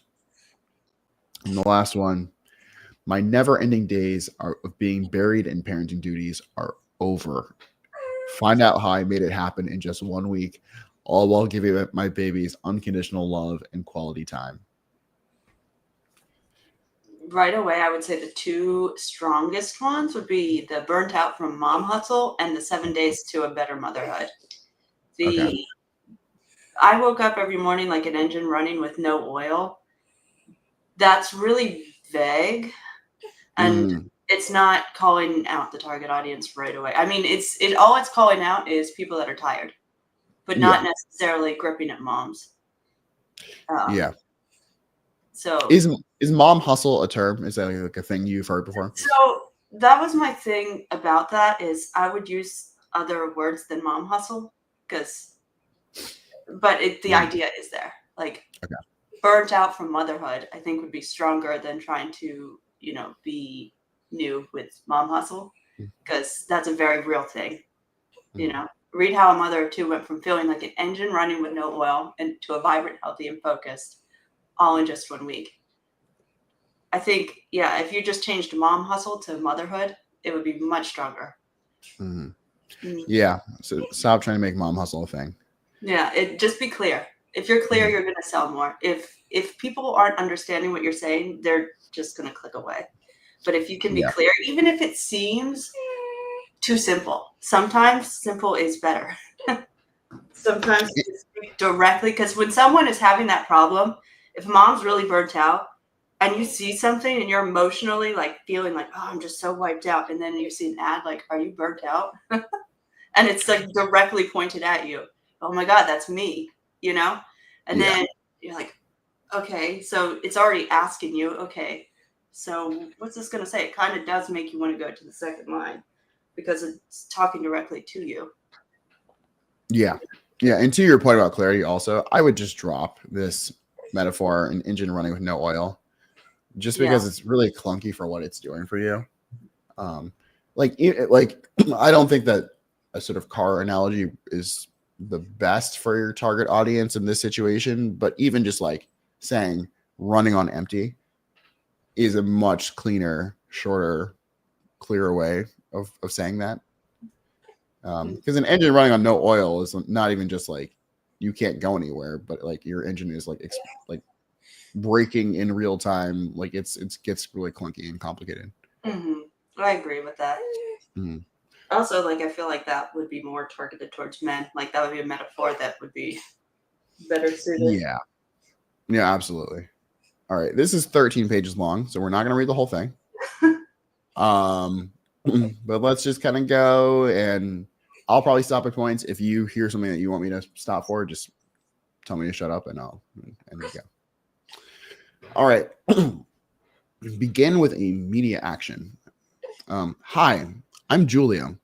And the last one, my never-ending days of being buried in parenting duties are over. Find out how I made it happen in just 1 week, all while giving my babies unconditional love and quality time. Right away, I would say the two strongest ones would be the burnt out from mom hustle and the 7 days to a better motherhood. Okay. I woke up every morning like an engine running with no oil. That's really vague, and it's not calling out the target audience right away. I mean, all it's calling out is people that are tired, but not necessarily gripping at moms. Yeah. So is mom hustle a term? Is that like a thing you've heard before? So that was my thing about that is I would use other words than mom hustle but the idea is there. Like burnt out from motherhood, I think would be stronger than trying to, be new with mom hustle, because that's a very real thing. Read how a mother of two went from feeling like an engine running with no oil and to a vibrant, healthy, and focused, all in just 1 week. I think, if you just changed mom hustle to motherhood, it would be much stronger. Yeah. So stop trying to make mom hustle a thing. Yeah. Just be clear. If you're clear, you're going to sell more. If people aren't understanding what you're saying, they're just going to click away. But if you can be clear, even if it seems too simple, sometimes simple is better. Sometimes just speak directly, because when someone is having that problem, if mom's really burnt out, and you see something and you're emotionally like feeling like, oh, I'm just so wiped out. And then you see an ad like, are you burnt out? And it's like directly pointed at you. Oh my God, that's me, And then you're like, okay, so it's already asking you, okay, so what's this going to say? It kind of does make you want to go to the second line because it's talking directly to you. Yeah. Yeah. And to your point about clarity also, I would just drop this metaphor, an engine running with no oil. Just because it's really clunky for what it's doing for you. Like I don't think that a sort of car analogy is the best for your target audience in this situation, but even just like saying running on empty is a much cleaner, shorter, clearer way of saying that. Because an engine running on no oil is not even just like you can't go anywhere, but like your engine is like breaking in real time. Like it gets really clunky and complicated. I agree with that. Also, like I feel like that would be more targeted towards men. Like that would be a metaphor that would be better suited. Yeah, absolutely. All right, this is 13 pages long, so we're not going to read the whole thing. But let's just kind of go, and I'll probably stop at points. If you hear something that you want me to stop for, just tell me to shut up, and we go. All right. Begin with immediate action. Hi, I'm Julia,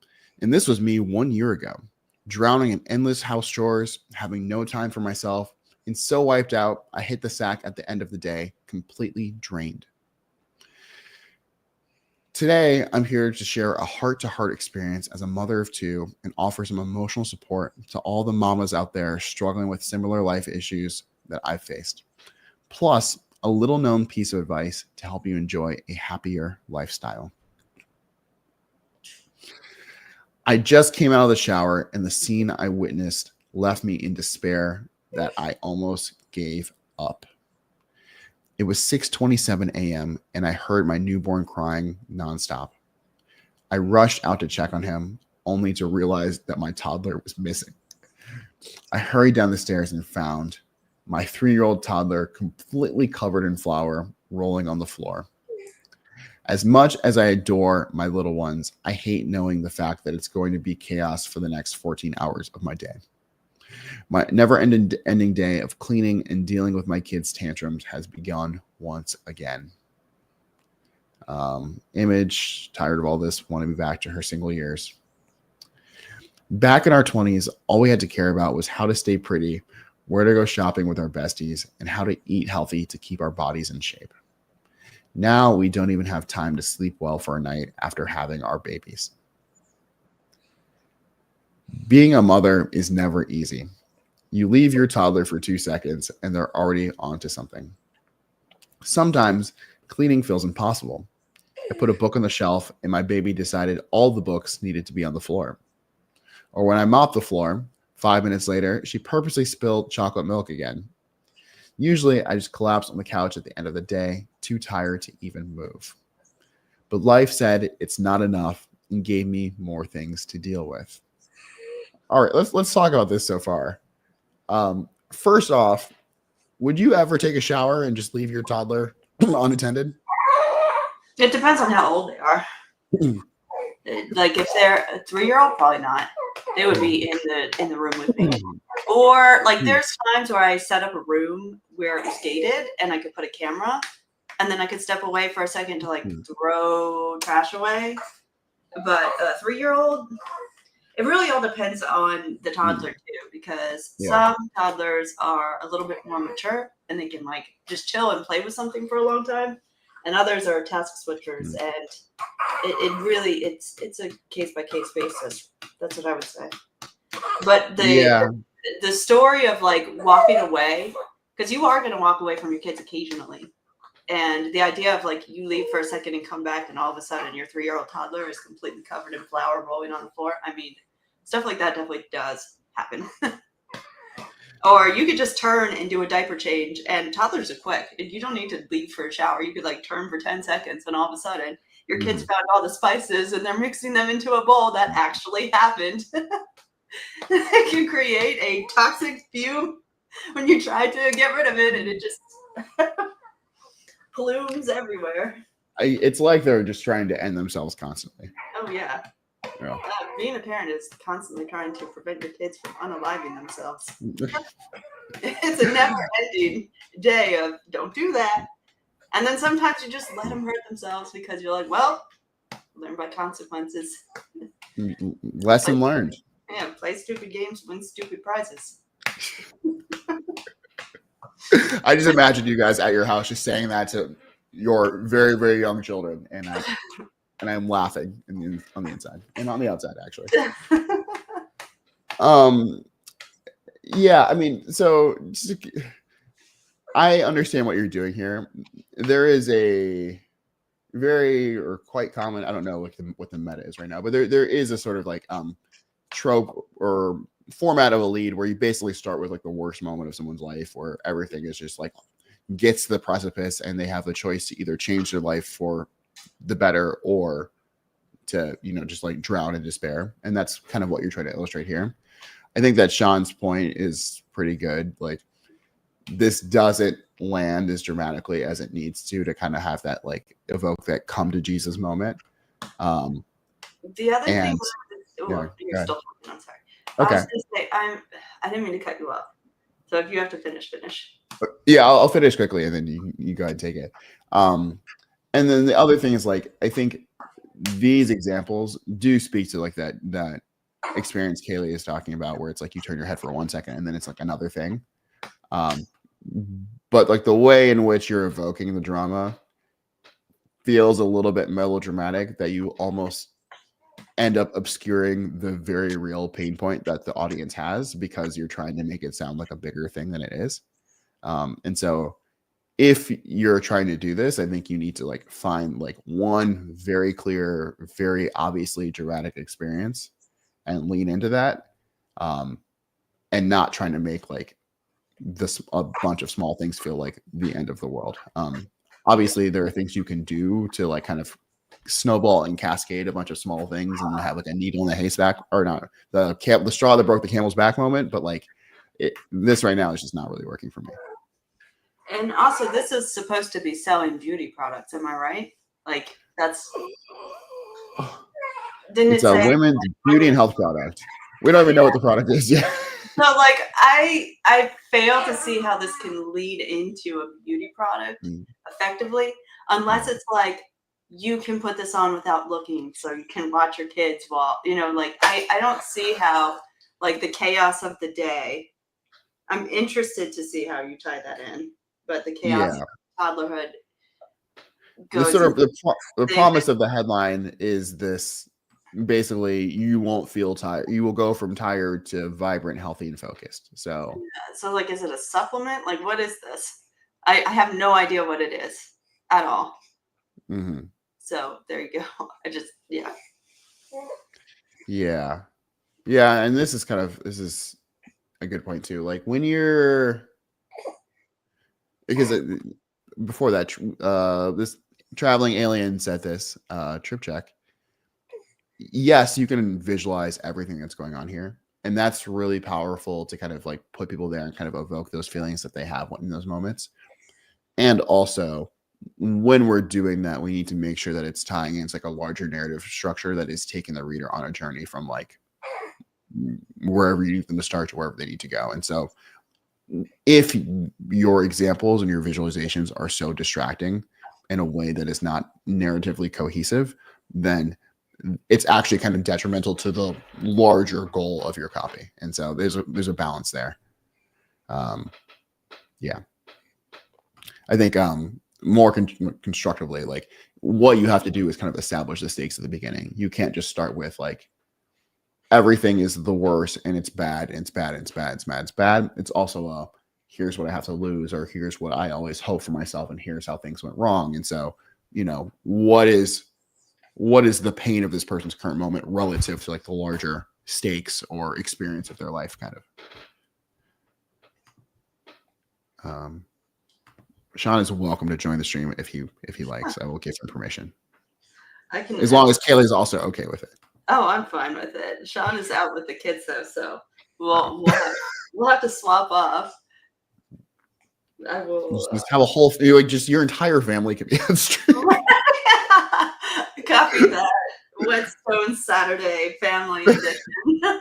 and this was me 1 year ago, drowning in endless house chores, having no time for myself, and so wiped out, I hit the sack at the end of the day, completely drained. Today, I'm here to share a heart-to-heart experience as a mother of two and offer some emotional support to all the mamas out there struggling with similar life issues that I've faced. Plus, a little-known piece of advice to help you enjoy a happier lifestyle. I just came out of the shower, and the scene I witnessed left me in despair that I almost gave up. It was 6:27 a.m., and I heard my newborn crying nonstop. I rushed out to check on him, only to realize that my toddler was missing. I hurried down the stairs and found my 3-year-old toddler completely covered in flour, rolling on the floor. As much as I adore my little ones, I hate knowing the fact that it's going to be chaos for the next 14 hours of my day. My never-ending day of cleaning and dealing with my kids' tantrums has begun once again. Image, tired of all this, want to be back to her single years. Back in our 20s, all we had to care about was how to stay pretty, where to go shopping with our besties, and how to eat healthy to keep our bodies in shape. Now we don't even have time to sleep well for a night after having our babies. Being a mother is never easy. You leave your toddler for 2 seconds and they're already onto something. Sometimes cleaning feels impossible. I put a book on the shelf and my baby decided all the books needed to be on the floor. Or when I mop the floor, 5 minutes later, she purposely spilled chocolate milk again. Usually, I just collapse on the couch at the end of the day, too tired to even move. But life said it's not enough and gave me more things to deal with. All right, let's talk about this so far. First off, would you ever take a shower and just leave your toddler unattended? It depends on how old they are. Like if they're a 3-year-old, probably not. They would be in the room with me. Or like there's times where I set up a room where it was gated and I could put a camera and then I could step away for a second to like throw trash away. But a 3-year-old, it really all depends on the toddler too, because some toddlers are a little bit more mature and they can like just chill and play with something for a long time. And others are task switchers, and it really it's a case by case basis. That's what I would say. But the story of like walking away, because you are going to walk away from your kids occasionally, and the idea of like you leave for a second and come back, and all of a sudden your 3-year-old toddler is completely covered in flour rolling on the floor. I mean, stuff like that definitely does happen. Or you could just turn and do a diaper change, and toddlers are quick. You don't need to leave for a shower. You could like turn for 10 seconds, and all of a sudden your kids found all the spices and they're mixing them into a bowl. That actually happened. It can create a toxic fume when you try to get rid of it, and it just plumes everywhere. It's like they're just trying to end themselves constantly. Oh, yeah. Being a parent is constantly trying to prevent your kids from unaliving themselves. It's a never-ending day of don't do that. And then sometimes you just let them hurt themselves because you're like, well, learn by consequences. Lesson learned. Yeah, play stupid games, win stupid prizes. I just imagine you guys at your house just saying that to your very, very young children, and I'm laughing on the inside and on the outside, actually. Yeah, I mean, so I understand what you're doing here. There is a very or quite common, I don't know what the meta is right now, but there is a sort of like trope or format of a lead where you basically start with like the worst moment of someone's life where everything is just like gets to the precipice and they have the choice to either change their life for the better or to, just like drown in despair. And that's kind of what you're trying to illustrate here. I think that Sean's point is pretty good. Like this doesn't land as dramatically as it needs to kind of have that like evoke that come to Jesus moment. The other thing you're still talking, I'm sorry. Okay. I was going to say, I didn't mean to cut you off. So if you have to finish. Yeah, I'll finish quickly and then you go ahead and take it. And then the other thing is like, I think these examples do speak to like that experience Kaylee is talking about where it's like you turn your head for 1 second and then it's like another thing. But like the way in which you're evoking the drama feels a little bit melodramatic that you almost end up obscuring the very real pain point that the audience has because you're trying to make it sound like a bigger thing than it is. And so if you're trying to do this, I think you need to like find like one very clear, very obviously dramatic experience and lean into that. And not trying to make like a bunch of small things feel like the end of the world. Obviously there are things you can do to like kind of snowball and cascade a bunch of small things and have like a needle in the haystack or not the straw that broke the camel's back moment. But like this right now is just not really working for me. And also this is supposed to be selling beauty products. Am I right? Like that's, it's a women's beauty and health product. We don't even know what the product is yet. So like I fail to see how this can lead into a beauty product effectively, unless it's like you can put this on without looking so you can watch your kids while, like I don't see how like the chaos of the day. I'm interested to see how you tie that in, but the chaos of toddlerhood goes. The promise of the headline is this. Basically, you won't feel tired. You will go from tired to vibrant, healthy, and focused. So like, is it a supplement? Like, what is this? I have no idea what it is at all. Mm-hmm. So there you go. Yeah. Yeah. Yeah. And this is a good point too. Like when you're, because before that, this traveling alien said this trip check. Yes, you can visualize everything that's going on here. And that's really powerful to kind of like put people there and kind of evoke those feelings that they have in those moments. And also, when we're doing that, we need to make sure that it's tying into like a larger narrative structure that is taking the reader on a journey from like wherever you need them to start to wherever they need to go. And so if your examples and your visualizations are so distracting in a way that is not narratively cohesive, then it's actually kind of detrimental to the larger goal of your copy. And so there's a balance there. Yeah. I think more constructively, like what you have to do is kind of establish the stakes at the beginning. You can't just start with like everything is the worst and it's bad and it's bad and it's bad, it's bad, it's bad. It's also here's what I have to lose, or here's what I always hope for myself, and here's how things went wrong. And so, what is the pain of this person's current moment relative to like the larger stakes or experience of their life, kind of. Sean is welcome to join the stream if he likes. I will give him permission. I can, as long as Kaylee's also okay with it. Oh, I'm fine with it. Sean is out with the kids though, so we'll have to swap off. I will just have a whole just your entire family can be on stream. Copy that. Whetstone Saturday family edition.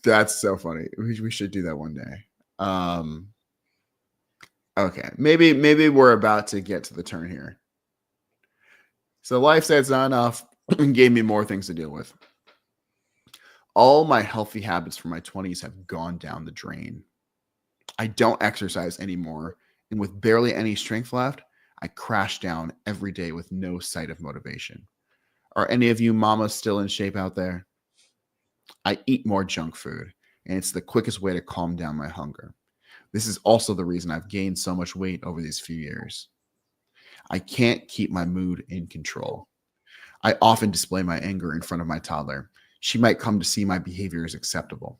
That's so funny. We should do that one day. Okay, maybe we're about to get to the turn here. So life said it's not enough and gave me more things to deal with. All my healthy habits from my 20s have gone down the drain. I don't exercise anymore, and with barely any strength left, I crash down every day with no sight of motivation. Are any of you mamas still in shape out there? I eat more junk food, and it's the quickest way to calm down my hunger. This is also the reason I've gained so much weight over these few years. I can't keep my mood in control. I often display my anger in front of my toddler. She might come to see my behavior as acceptable.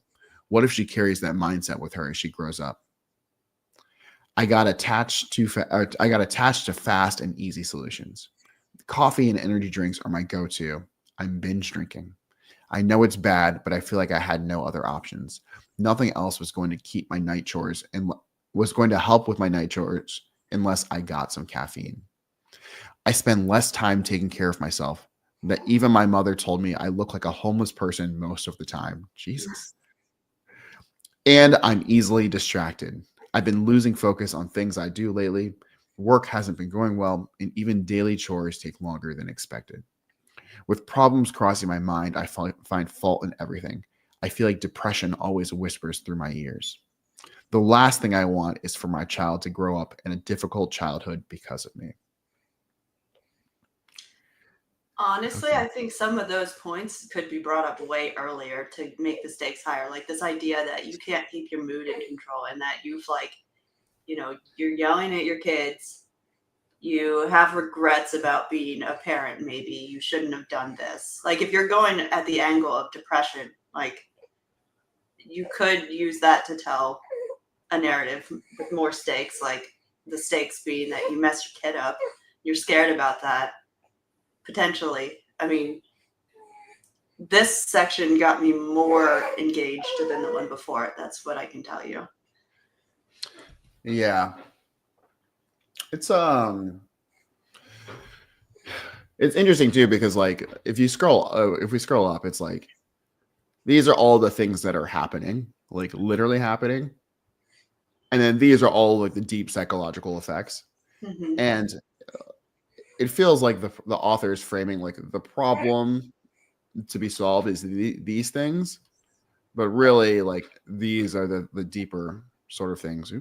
What if she carries that mindset with her as she grows up? I got attached to fast and easy solutions. Coffee and energy drinks are my go-to. I'm binge drinking. I know it's bad, but I feel like I had no other options. Nothing else was going to keep my night chores and was going to help with my night chores unless I got some caffeine. I spend less time taking care of myself. That even my mother told me I look like a homeless person most of the time. Jesus. And I'm easily distracted. I've been losing focus on things I do lately. Work hasn't been going well, and even daily chores take longer than expected. With problems crossing my mind, I find fault in everything. I feel like depression always whispers through my ears. The last thing I want is for my child to grow up in a difficult childhood because of me. Honestly, I think some of those points could be brought up way earlier to make the stakes higher. Like this idea that you can't keep your mood in control, and that you've you're yelling at your kids. You have regrets about being a parent. Maybe you shouldn't have done this. Like if you're going at the angle of depression, like you could use that to tell a narrative with more stakes, like the stakes being that you messed your kid up. You're scared about that. Potentially. I mean, this section got me more engaged than the one before it. That's what I can tell you. Yeah. It's interesting too, because like if we scroll up, it's like these are all the things that are happening, like literally happening. And then these are all like the deep psychological effects. Mm-hmm. And it feels like the author is framing like the problem to be solved is these things, but really like these are the deeper sort of things.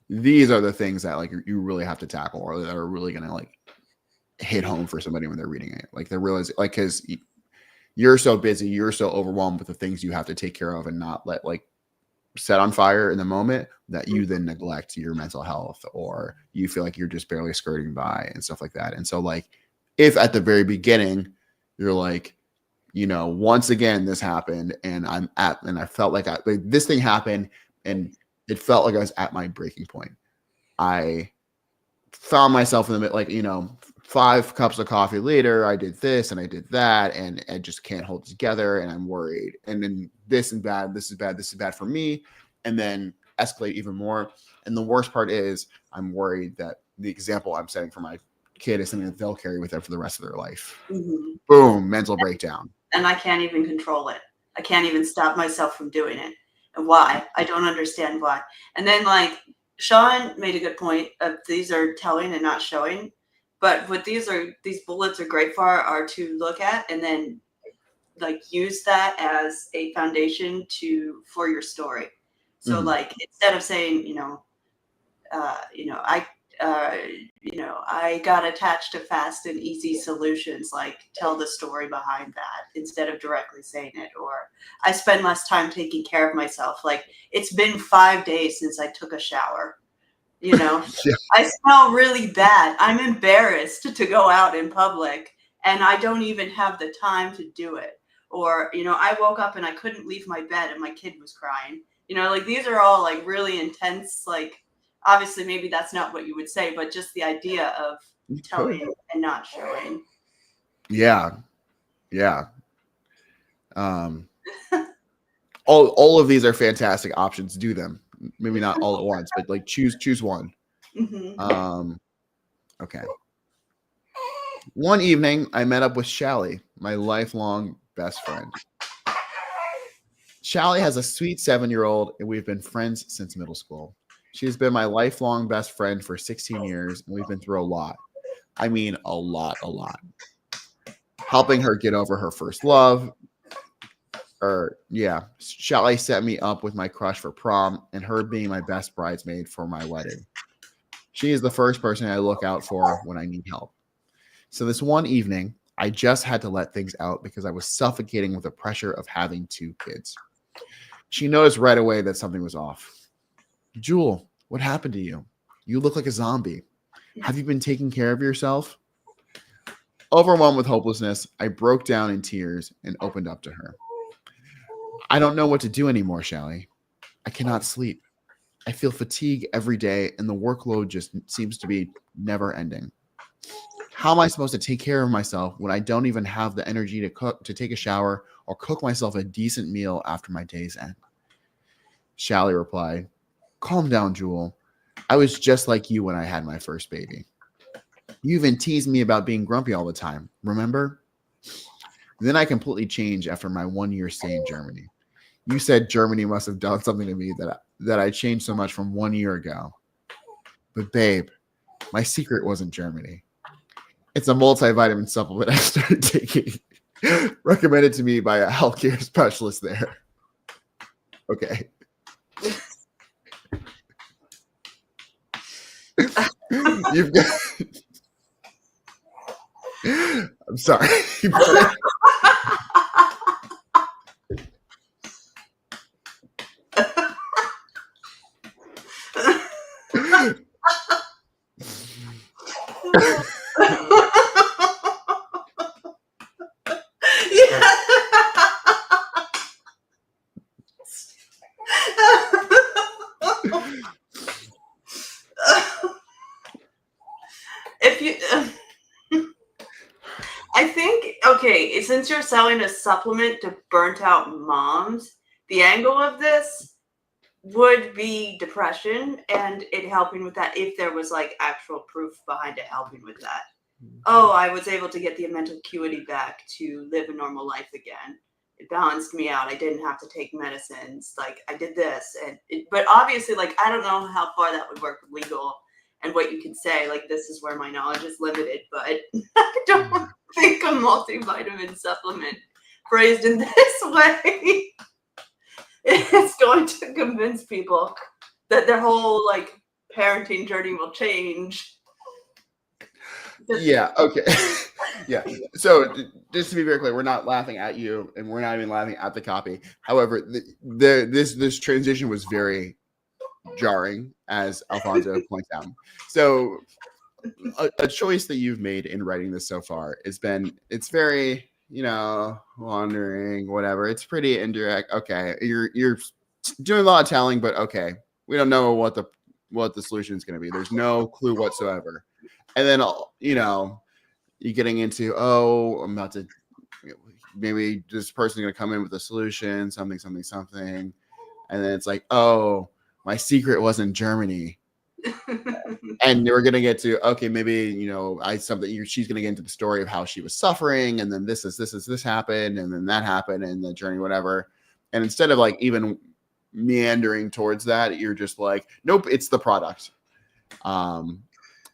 These are the things that like you really have to tackle, or that are really gonna like hit home for somebody when they're reading it. Like they realize, like, because you're so busy, you're so overwhelmed with the things you have to take care of, and not let like set on fire in the moment that you then neglect your mental health, or you feel like you're just barely skirting by and stuff like that. And so like, if at the very beginning you're like, once again, this happened and I felt like this thing happened and it felt like I was at my breaking point. I found myself in the middle, like, 5 cups of coffee later, I did this and I did that, and I just can't hold it together, and I'm worried. And then this is bad, this is bad, this is bad for me, and then escalate even more. And the worst part is I'm worried that the example I'm setting for my kid is something that they'll carry with them for the rest of their life. Mm-hmm. Boom, mental breakdown. And I can't even control it. I can't even stop myself from doing it. And why? I don't understand why. And then like Sean made a good point of these are telling and not showing. But what these bullets are great for are to look at and then like use that as a foundation for your story. So like instead of saying, I got attached to fast and easy solutions, like tell the story behind that instead of directly saying it. Or I spend less time taking care of myself. Like it's been 5 days since I took a shower. Yeah. I smell really bad. I'm embarrassed to go out in public and I don't even have the time to do it. Or, I woke up and I couldn't leave my bed and my kid was crying. Like these are all like really intense, like obviously maybe that's not what you would say, but just the idea of telling and not showing. Yeah. All of these are fantastic options. Do them. Maybe not all at once, but like choose one. Mm-hmm. Okay. One evening, I met up with Shally, my lifelong best friend. Shally has a sweet 7-year-old, and we've been friends since middle school. She's been my lifelong best friend for 16 years, and we've been through a lot. I mean, a lot. Helping her get over her first love. Shally set me up with my crush for prom, and her being my best bridesmaid for my wedding. She is the first person I look out for when I need help. So this one evening, I just had to let things out because I was suffocating with the pressure of having 2 kids. She noticed right away that something was off. Jewel, what happened to you? You look like a zombie. Have you been taking care of yourself? Overwhelmed with hopelessness, I broke down in tears and opened up to her. I don't know what to do anymore, Shally. I cannot sleep. I feel fatigue every day, and the workload just seems to be never ending. How am I supposed to take care of myself when I don't even have the energy to take a shower or cook myself a decent meal after my day's end? Shally replied, calm down, Jewel. I was just like you when I had my first baby. You even teased me about being grumpy all the time, remember? Then I completely changed after my 1-year stay in Germany. You said Germany must have done something to me that I changed so much from 1 year ago. But babe, my secret wasn't Germany. It's a multivitamin supplement I started taking, recommended to me by a healthcare specialist there. Okay. You've got... I'm sorry. I think, okay, since you're selling a supplement to burnt out moms, the angle of this would be depression and it helping with that if there was like actual proof behind it helping with that. Oh, I was able to get the mental acuity back to live a normal life again. It balanced me out. I didn't have to take medicines. Like I did this, but obviously, like I don't know how far that would work legal and what you can say. Like this is where my knowledge is limited, but I don't think a multivitamin supplement phrased in this way is going to convince people that their whole like parenting journey will change. Yeah. Okay. Yeah. So just to be very clear, we're not laughing at you, and we're not even laughing at the copy. However, this transition was very jarring, as Alfonso points out. So, a choice that you've made in writing this so far has been, it's very, wandering, whatever. It's pretty indirect. Okay, you're doing a lot of telling, but okay, we don't know what the solution is going to be. There's no clue whatsoever. And then, you're getting into, I'm about to, maybe this person's going to come in with a solution, something. And then it's like, oh, my secret was in Germany. And we're going to get to, okay, maybe, she's going to get into the story of how she was suffering. And then this happened. And then that happened in the journey, whatever. And instead of like even meandering towards that, you're just like, nope, it's the product.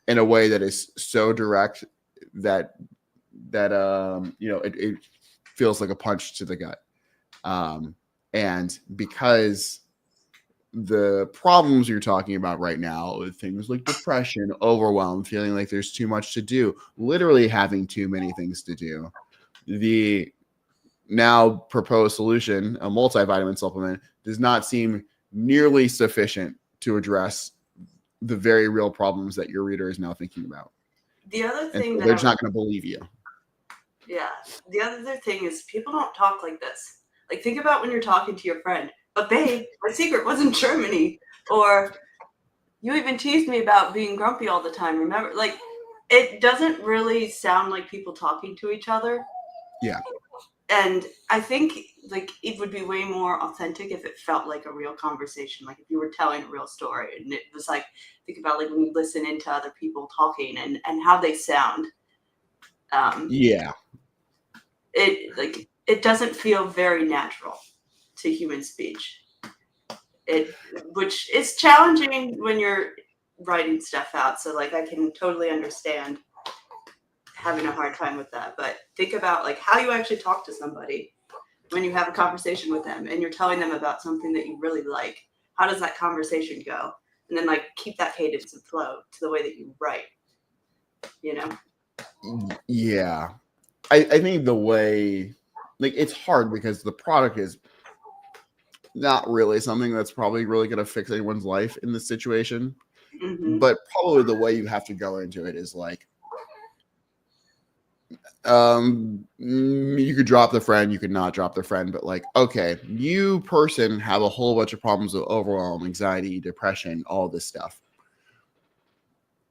In a way that is so direct that it feels like a punch to the gut. And because the problems you're talking about right now with things like depression, overwhelm, feeling like there's too much to do, literally having too many things to do, the now proposed solution, a multivitamin supplement, does not seem nearly sufficient to address the very real problems that your reader is now thinking about. The other thing they're just not going to believe you. Yeah. The other thing is people don't talk like this. Like, think about when you're talking to your friend. But babe, my secret was in Germany. Or you even teased me about being grumpy all the time. Remember? Like, it doesn't really sound like people talking to each other. Yeah. And I think like it would be way more authentic if it felt like a real conversation. Like if you were telling a real story, and it was like, think about like when you listen into other people talking and how they sound. Yeah. It doesn't feel very natural to human speech. Which is challenging when you're writing stuff out. So like I can totally understand having a hard time with that. But think about like how you actually talk to somebody when you have a conversation with them and you're telling them about something that you really like. How does that conversation go? And then like keep that cadence and flow to the way that you write. Yeah. I think the way, like, it's hard because the product is not really something that's probably really going to fix anyone's life in this situation. Mm-hmm. But probably the way you have to go into it is like, you could drop the friend, you could not drop the friend, but like, okay, you person have a whole bunch of problems with overwhelm, anxiety, depression, all this stuff.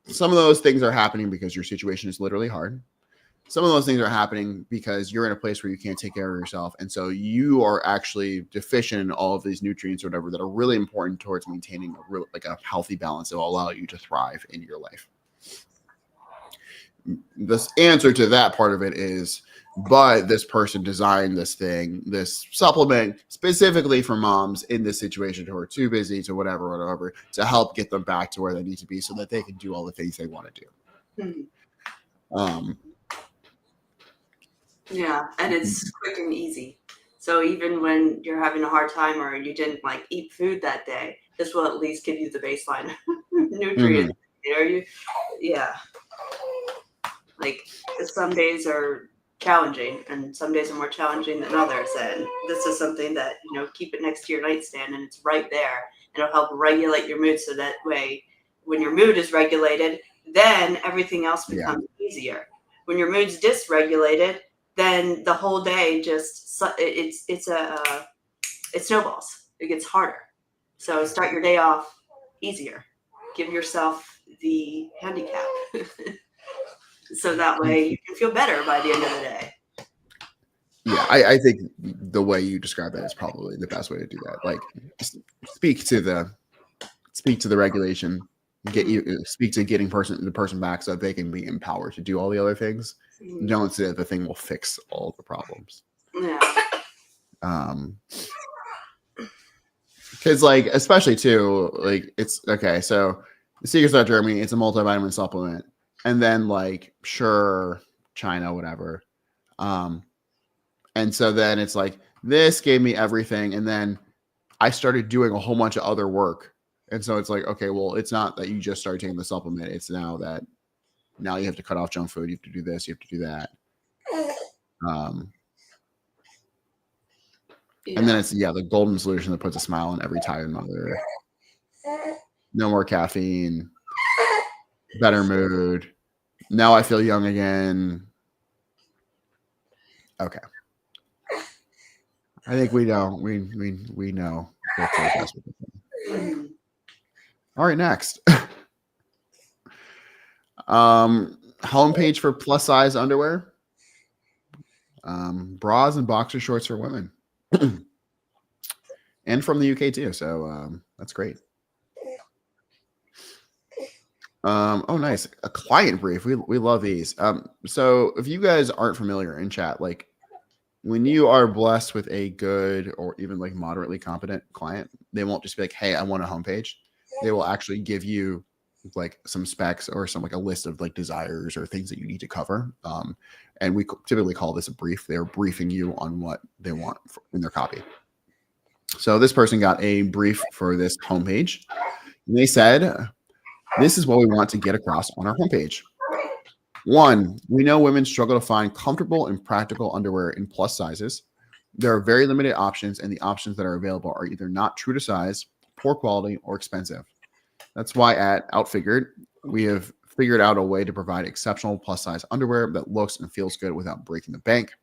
Some of those things are happening because your situation is literally hard. Some of those things are happening because you're in a place where you can't take care of yourself. And so you are actually deficient in all of these nutrients or whatever that are really important towards maintaining a healthy balance that will allow you to thrive in your life. The answer to that part of it is, but this person designed this supplement specifically for moms in this situation who are too busy to whatever, to help get them back to where they need to be so that they can do all the things they want to do. Mm-hmm. Yeah, and it's quick and easy. So even when you're having a hard time or you didn't like eat food that day, this will at least give you the baseline nutrients. Yeah. Like some days are challenging and some days are more challenging than others. And this is something that, keep it next to your nightstand and it's right there. It'll help regulate your mood so that way when your mood is regulated, then everything else becomes easier. When your mood's dysregulated, then the whole day just it snowballs. It gets harder. So start your day off easier. Give yourself the handicap. So that way you can feel better by the end of the day. Yeah, I think the way you describe that is probably the best way to do that. Like, speak to the regulation, speak to getting the person back so that they can be empowered to do all the other things. Mm-hmm. Don't say that the thing will fix all the problems. Yeah. Because like, especially too, like it's okay. So the Secret's Not Germany, it's a multivitamin supplement, and then like sure China, whatever. And so then it's like, this gave me everything. And then I started doing a whole bunch of other work. And so it's like, okay, well, it's not that you just started taking the supplement. It's now you have to cut off junk food. You have to do this. You have to do that. And Yeah. then it's the golden solution that puts a smile on every tired mother. No more caffeine. Better mood. Now I feel young again. Okay. I think we know. We know. All right, next. Homepage for plus size underwear. Bras and boxer shorts for women. And from the UK too. So that's great. Oh, nice. A client brief. We love these. So if you guys aren't familiar in chat, like when you are blessed with a good or even like moderately competent client, they won't just be like, hey, I want a homepage. They will actually give you like some specs or some like a list of like desires or things that you need to cover. And we typically call this a brief. They're briefing you on what they want in their copy. So this person got a brief for this homepage. And they said, this is what we want to get across on our homepage. 1, we know women struggle to find comfortable and practical underwear in plus sizes. There are very limited options, and the options that are available are either not true to size, poor quality, or expensive. That's why at Outfigured, we have figured out a way to provide exceptional plus size underwear that looks and feels good without breaking the bank.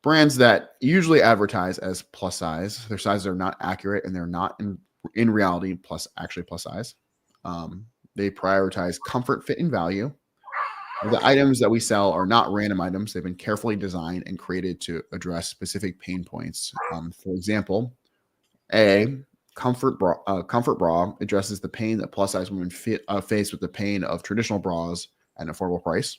Brands that usually advertise as plus size, their sizes are not accurate and they're not in reality plus size. They prioritize comfort, fit, and value. The items that we sell are not random items. They've been carefully designed and created to address specific pain points. For example, a comfort bra addresses the pain that plus size women face with the pain of traditional bras at an affordable price.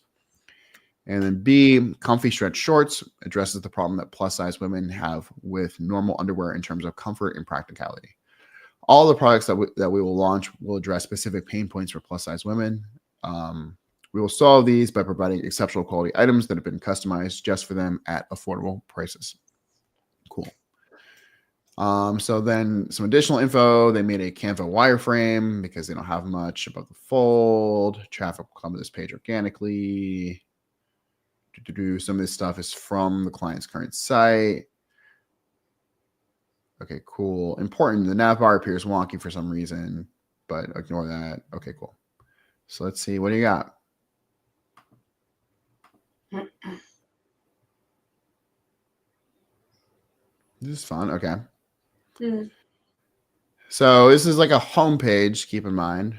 And then B, comfy stretch shorts addresses the problem that plus size women have with normal underwear in terms of comfort and practicality. All the products that we will launch will address specific pain points for plus size women. We will solve these by providing exceptional quality items that have been customized just for them at affordable prices. Cool. So then some additional info. They made a Canva wireframe because they don't have much above the fold. Traffic will come to this page organically. Some of this stuff is from the client's current site. Okay, cool. Important. The nav bar appears wonky for some reason, but ignore that. Okay, cool. So let's see. What do you got? This is fun. Okay. So this is like a home page. Keep in mind.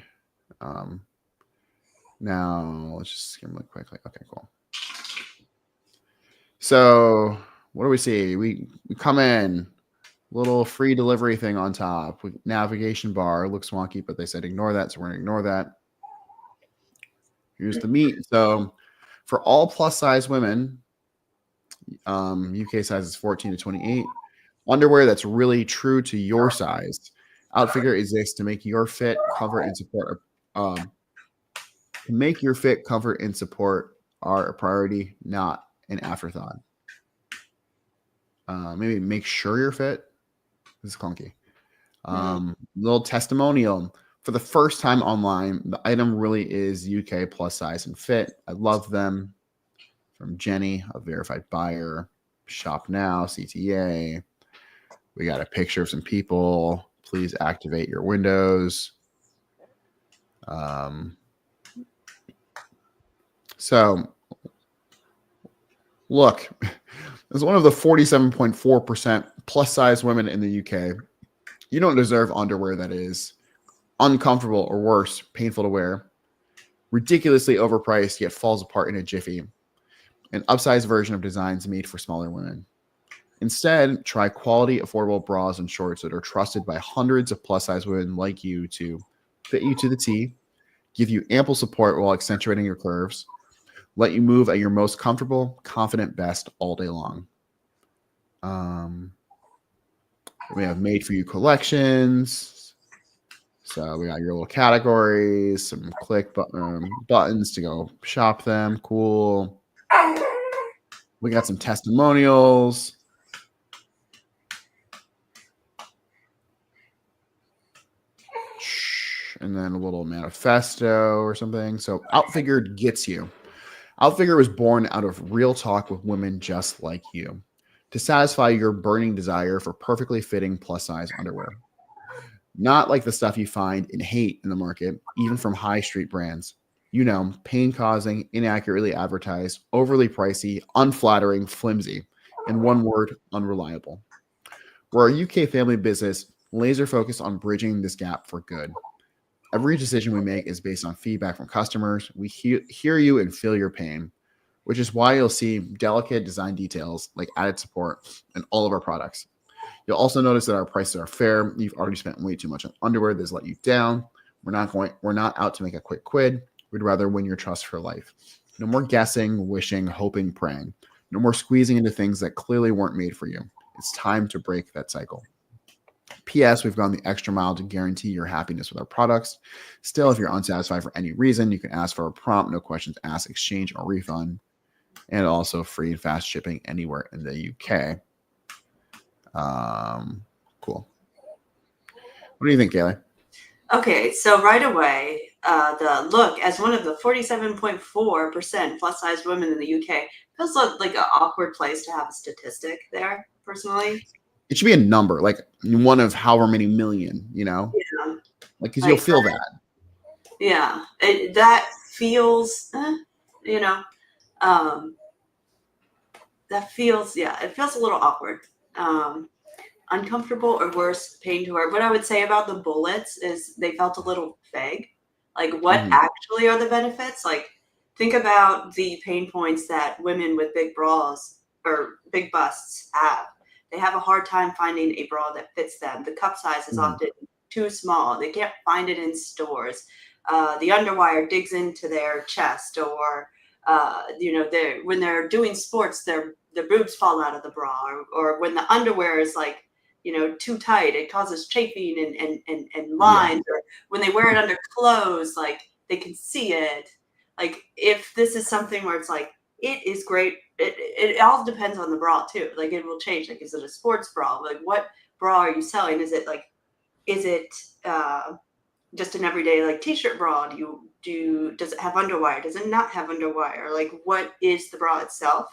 Now let's just skim it quickly. Okay, cool. So what do we see? We come in. Little free delivery thing on top with navigation bar. Looks wonky, but they said ignore that, so we're gonna ignore that. Here's the meat. So for all plus size women, UK size is 14 to 28. Underwear that's really true to your size. Outfigure exists to make your fit, comfort, and support. Make your fit, comfort, and support are a priority, not an afterthought. Maybe make sure you're fit. This is clunky. Little testimonial. For the first time online, the item really is UK plus size and fit. I love them. From Jenny, a verified buyer. Shop now, CTA. We got a picture of some people. Please activate your windows. So, look, as one of the 47.4% plus size women in the UK, you don't deserve underwear that is uncomfortable or worse, painful to wear, ridiculously overpriced, yet falls apart in a jiffy, an upsized version of designs made for smaller women. Instead, try quality, affordable bras and shorts that are trusted by hundreds of plus-size women like you to fit you to the T, give you ample support while accentuating your curves, let you move at your most comfortable, confident best all day long. We have made-for-you collections. So we got your little categories, some click buttons to go shop them. Cool. We got some testimonials. And then a little manifesto or something. So Outfigured gets you. Outfigure was born out of real talk with women just like you to satisfy your burning desire for perfectly fitting plus size underwear. Not like the stuff you find and hate in the market, even from high street brands. Pain causing, inaccurately advertised, overly pricey, unflattering, flimsy. In one word, unreliable. We're a UK family business laser focused on bridging this gap for good. Every decision we make is based on feedback from customers. We hear you and feel your pain, which is why you'll see delicate design details like added support in all of our products. You'll also notice that our prices are fair. You've already spent way too much on underwear that's let you down. We're not out to make a quick quid. We'd rather win your trust for life. No more guessing, wishing, hoping, praying. No more squeezing into things that clearly weren't made for you. It's time to break that cycle. P.S. We've gone the extra mile to guarantee your happiness with our products. Still, if you're unsatisfied for any reason, you can ask for a prompt, no questions asked, exchange, or refund. And also free and fast shipping anywhere in the UK. Cool. What do you think, Kaylee? Okay, so right away, the look as one of the 47.4% plus size women in the UK feels like an awkward place to have a statistic there, personally. It should be a number, like one of however many million, Yeah. Like, because you'll feel that. Yeah, that feels, it feels a little awkward. Uncomfortable or worse, pain to wear. What I would say about the bullets is they felt a little vague. Like, what actually are the benefits? Like, think about the pain points that women with big bras or big busts have. They have a hard time finding a bra that fits them. The cup size is often too small. They can't find it in stores. The underwire digs into their chest, or when they're doing sports, their boobs fall out of the bra, or when the underwear is like, too tight, it causes chafing and lines, or when they wear it under clothes, like they can see it. Like, if this is something where it's like, it is great. It all depends on the bra too. Like, it will change. Like, is it a sports bra? Like, what bra are you selling? Is it just an everyday like t-shirt bra? Does it have underwire? Does it not have underwire? Like, what is the bra itself?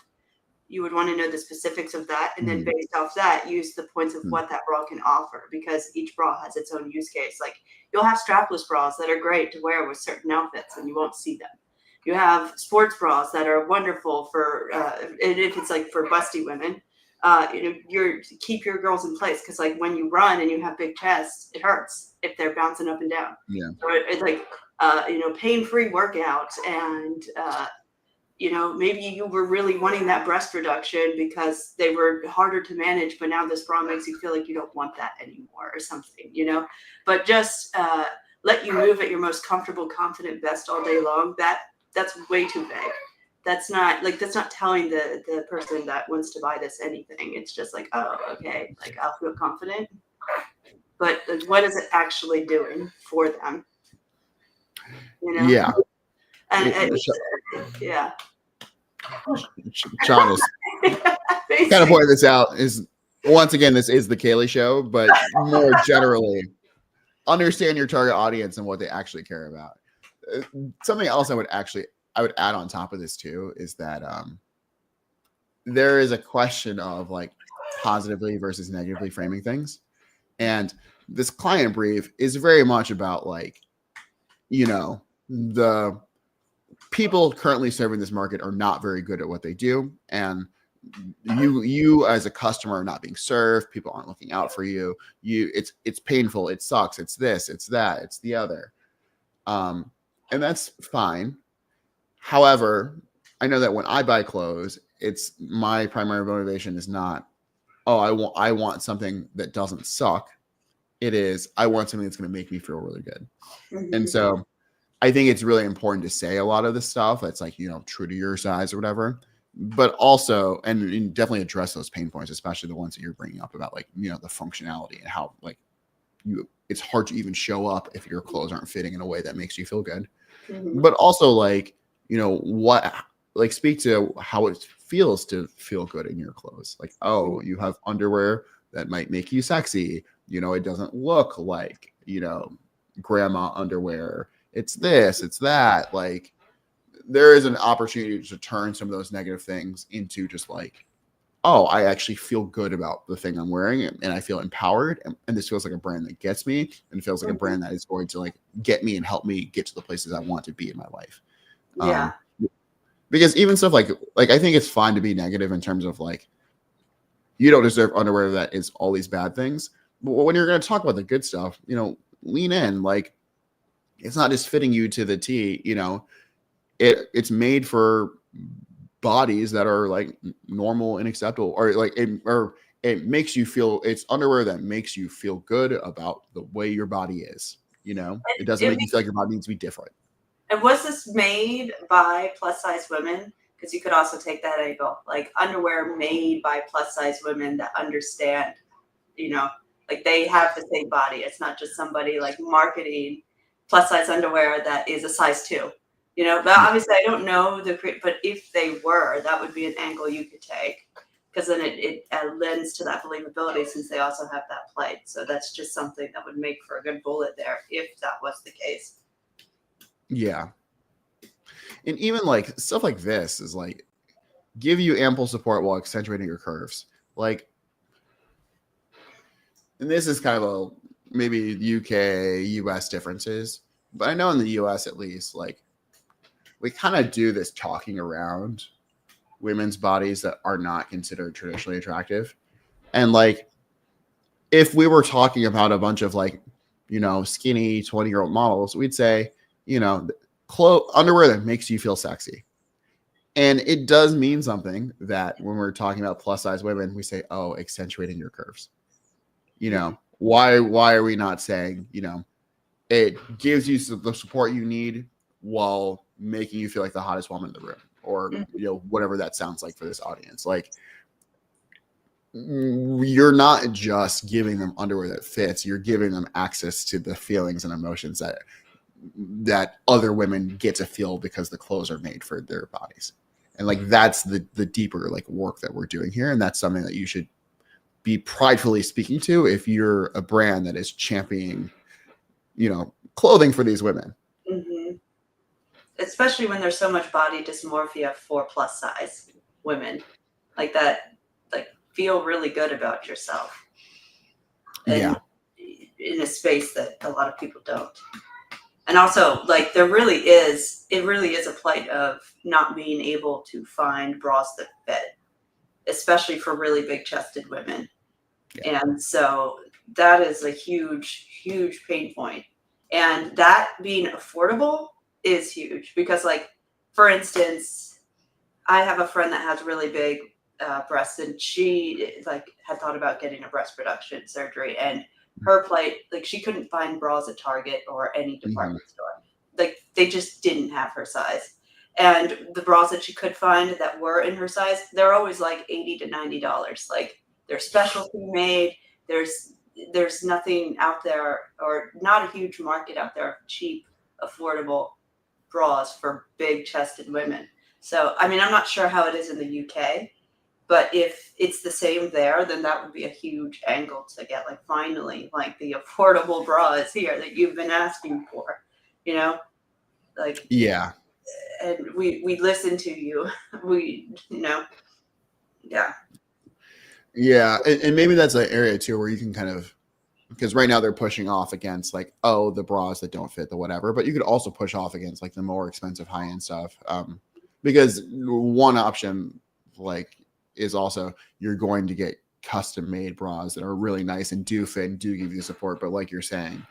You would want to know the specifics of that, and then based off that, use the points of what that bra can offer, because each bra has its own use case. Like, you'll have strapless bras that are great to wear with certain outfits, and you won't see them. You have sports bras that are wonderful for, and if it's like for busty women, keep your girls in place, because like when you run and you have big chests, it hurts if they're bouncing up and down. Yeah. So it's like pain-free workouts, and maybe you were really wanting that breast reduction because they were harder to manage, but now this bra makes you feel like you don't want that anymore or something, But just let you move at your most comfortable, confident best all day long. That's way too vague. That's not telling the person that wants to buy this anything. It's just like, oh, okay, like, I'll feel confident. But what is it actually doing for them? Yeah. And yeah. Sean is kind of pointing this out. Is once again, this is the Kaylee Show, but more generally, understand your target audience and what they actually care about. Something else I would add on top of this too is that there is a question of like positively versus negatively framing things, and this client brief is very much about like, the people currently serving this market are not very good at what they do, and you as a customer are not being served. People aren't looking out for you. It's painful. It sucks. It's this. It's that. It's the other. And that's fine. However, I know that when I buy clothes, it's my primary motivation is not, oh, I want something that doesn't suck. It is, I want something that's going to make me feel really good. And so I think it's really important to say a lot of this stuff that's like, true to your size or whatever, but also, and definitely address those pain points, especially the ones that you're bringing up about like, the functionality and how like it's hard to even show up if your clothes aren't fitting in a way that makes you feel good. But also like, speak to how it feels to feel good in your clothes. Like, oh, you have underwear that might make you sexy. It doesn't look like, grandma underwear. It's this, it's that. Like, there is an opportunity to turn some of those negative things into just like, oh, I actually feel good about the thing I'm wearing, and I feel empowered, and this feels like a brand that gets me, and it feels like a brand that is going to like get me and help me get to the places I want to be in my life. Yeah. Because even stuff like I think it's fine to be negative in terms of like, you don't deserve underwear that is all these bad things. But when you're going to talk about the good stuff, lean in. Like, it's not just fitting you to the T. It's made for bodies that are like normal and acceptable, or like it makes you feel, it's underwear that makes you feel good about the way your body is. It doesn't make you feel like your body needs to be different. And was this made by plus size women? Because you could also take that angle, like underwear made by plus size women that understand, like they have the same body. It's not just somebody like marketing plus size underwear that is a size 2. But obviously I don't know but if they were, that would be an angle you could take, because then it lends to that believability, since they also have that plight. So that's just something that would make for a good bullet there if that was the case. Yeah. And even like stuff like this is like, give you ample support while accentuating your curves. Like, and this is kind of a maybe UK, US differences, but I know in the US at least, like, we kind of do this talking around women's bodies that are not considered traditionally attractive. And like, if we were talking about a bunch of like, skinny 20-year-old models, we'd say, underwear that makes you feel sexy. And it does mean something that when we're talking about plus size women, we say, oh, accentuating your curves. Why are we not saying, it gives you the support you need while making you feel like the hottest woman in the room, or, whatever that sounds like for this audience. Like, you're not just giving them underwear that fits, you're giving them access to the feelings and emotions that other women get to feel because the clothes are made for their bodies. And like, that's the deeper like work that we're doing here. And that's something that you should be pridefully speaking to if you're a brand that is championing, clothing for these women. Mm-hmm. Especially when there's so much body dysmorphia for plus size women, like that, like feel really good about yourself. And in a space that a lot of people don't. And also, like, it really is a plight of not being able to find bras that fit, especially for really big chested women. Yeah. And so that is a huge, huge pain point. And that being affordable is huge, because, like, for instance, I have a friend that has really big breasts, and she like had thought about getting a breast reduction surgery, and her plight, like, she couldn't find bras at Target or any department store. Like, they just didn't have her size. And the bras that she could find that were in her size, they're always like $80 to $90. Like, they're specialty made. There's nothing out there, or not a huge market out there of cheap, affordable bras for big chested women. So, I mean, I'm not sure how it is in the UK, but if it's the same there, then that would be a huge angle to get, like, finally, like, the affordable bra is here that you've been asking for, like, yeah. And we listen to you. Yeah. And maybe that's an area too where you can kind of, because right now they're pushing off against like, oh, the bras that don't fit, the whatever, but you could also push off against like the more expensive high-end stuff. Because one option like is also, you're going to get custom made bras that are really nice and do fit and do give you support, but like you're saying,